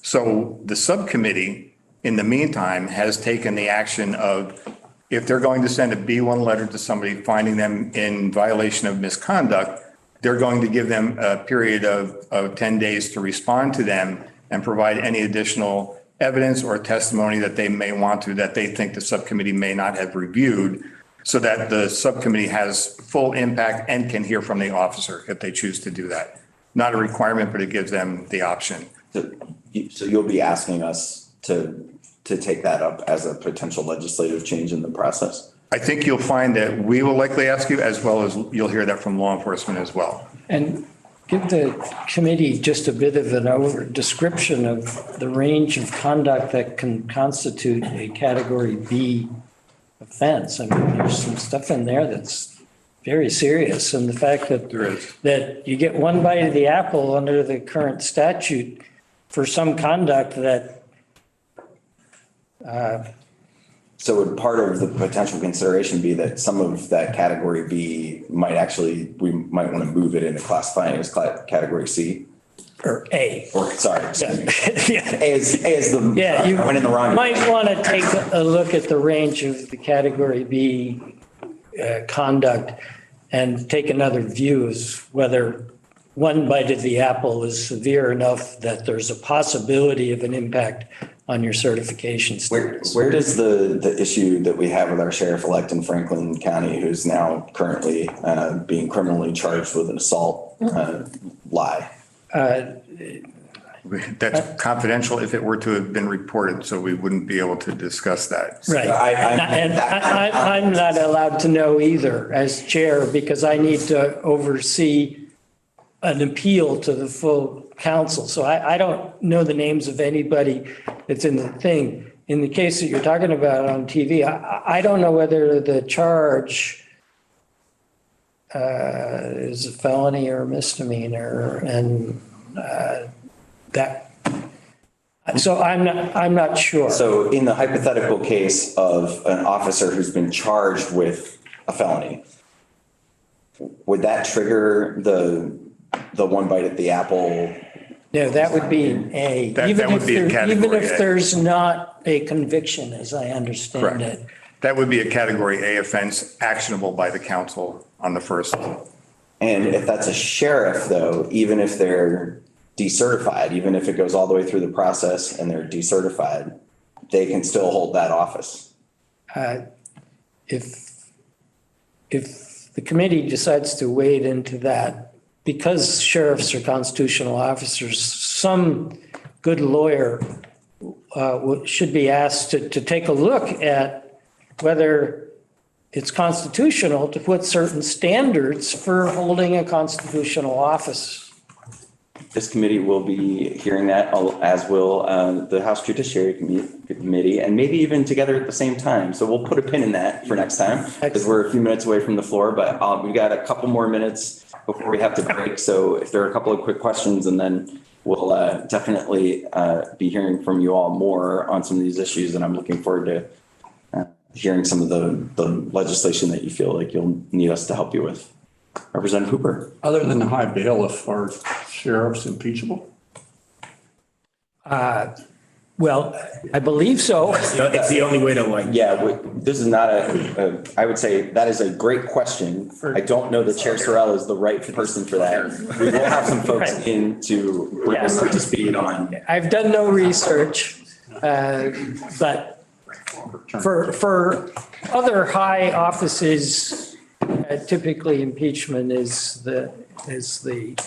So the subcommittee, in the meantime, has taken the action of, if they're going to send a B1 letter to somebody finding them in violation of misconduct, they're going to give them a period of 10 days to respond to them and provide any additional evidence or testimony that they may want to, that they think the subcommittee may not have reviewed, so that the subcommittee has full impact and can hear from the officer if they choose to do that. Not a requirement, but it gives them the option. So you'll be asking us to take that up as a potential legislative change in the process? I think you'll find that we will likely ask you, as well as you'll hear that from law enforcement as well. And give the committee just a bit of an description of the range of conduct that can constitute a category B offense. I mean, there's some stuff in there that's very serious. And the fact that that you get one bite of the apple under the current statute for some conduct that So would part of the potential consideration be that some of that category B we might want to move it into classifying as category C? or A. Or, sorry, excuse me. Yeah. A is the, Yeah, you I went in the wrong. might want to take a look at the range of the category B conduct and take another view as whether one bite of the apple is severe enough that there's a possibility of an impact on your certification status. Where does the issue that we have with our sheriff-elect in Franklin County, who's now currently being criminally charged with an assault, lie? That's confidential if it were to have been reported, so we wouldn't be able to discuss that. Right. I'm not allowed to know either as chair because I need to oversee an appeal to the full council. So I don't know the names of anybody that's in the thing. In the case that you're talking about on TV, I don't know whether the charge is a felony or a misdemeanor, and that. So I'm not sure. So in the hypothetical case of an officer who's been charged with a felony, would that trigger the one bite at the apple? No, that would be an A. That would be a category Even if A. there's not a conviction, as I understand it. That would be a category A offense actionable by the council on the first. And if that's a sheriff, though, even if they're decertified, even if it goes all the way through the process and they're decertified, they can still hold that office. If the committee decides to wade into that, because sheriffs are constitutional officers, some good lawyer should be asked to take a look at whether it's constitutional to put certain standards for holding a constitutional office. This committee will be hearing that, as will the House Judiciary Committee, and maybe even together at the same time. So we'll put a pin in that for next time, because we're a few minutes away from the floor, but we got a couple more minutes before we have to break. So if there are a couple of quick questions, and then we'll definitely be hearing from you all more on some of these issues, and I'm looking forward to hearing some of the legislation that you feel like you'll need us to help you with. Representative Hooper. Other than the high bailiff, are sheriffs impeachable? Well, I believe so. It's the only way to this is not I would say that is a great question. I don't know that Chair Sorrell is the right person for that. We will have some folks in to bring us up to speed on. I've done no research, but for other high offices, typically impeachment is the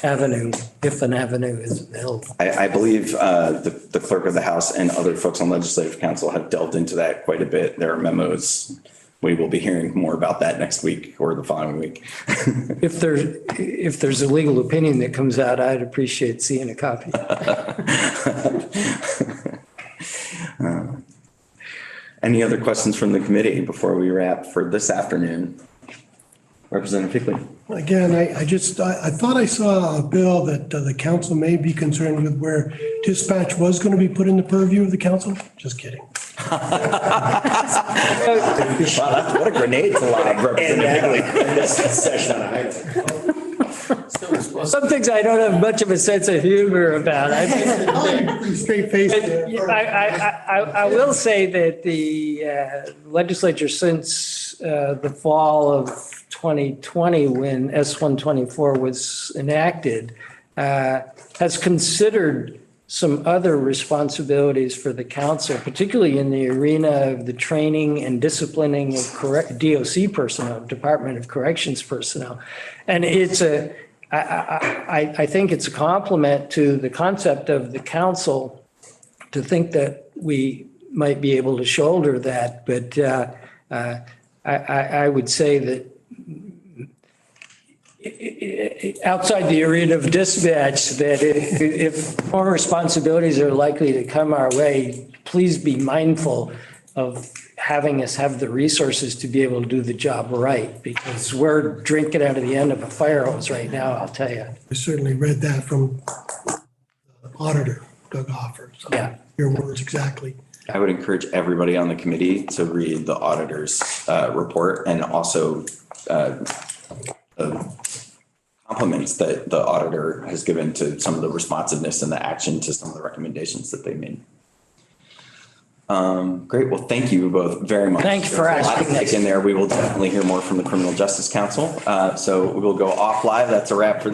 avenue, if an avenue is available. I believe the clerk of the House and other folks on Legislative Council have delved into that quite a bit. There are memos. We will be hearing more about that next week or the following week. If there's a legal opinion that comes out, I'd appreciate seeing a copy. Any other questions from the committee before we wrap for this afternoon? Representative Pickley. Again, I thought I saw a bill that the council may be concerned with where dispatch was going to be put in the purview of the council. Just kidding. Wow, what a grenade to lob, Representative Pickley. Some things I don't have much of a sense of humor about. Straight face. I will say that the legislature since the fall of 2020, when S-124 was enacted, has considered some other responsibilities for the council, particularly in the arena of the training and disciplining of DOC personnel, Department of Corrections personnel. And I think it's a compliment to the concept of the council to think that we might be able to shoulder that. But I would say that outside the arena of dispatch, that if more responsibilities are likely to come our way, please be mindful of having us have the resources to be able to do the job right, because we're drinking out of the end of a fire hose right now, I'll tell you. I certainly read that from the auditor, Gov.Ops. So Yeah. your words exactly. I would encourage everybody on the committee to read the auditor's report and also compliments that the auditor has given to some of the responsiveness and the action to some of the recommendations that they made. Great. Well, thank you both very much. Thank you for asking us. In there, we will definitely hear more from the Criminal Justice Council. So we will go off live. That's a wrap for this.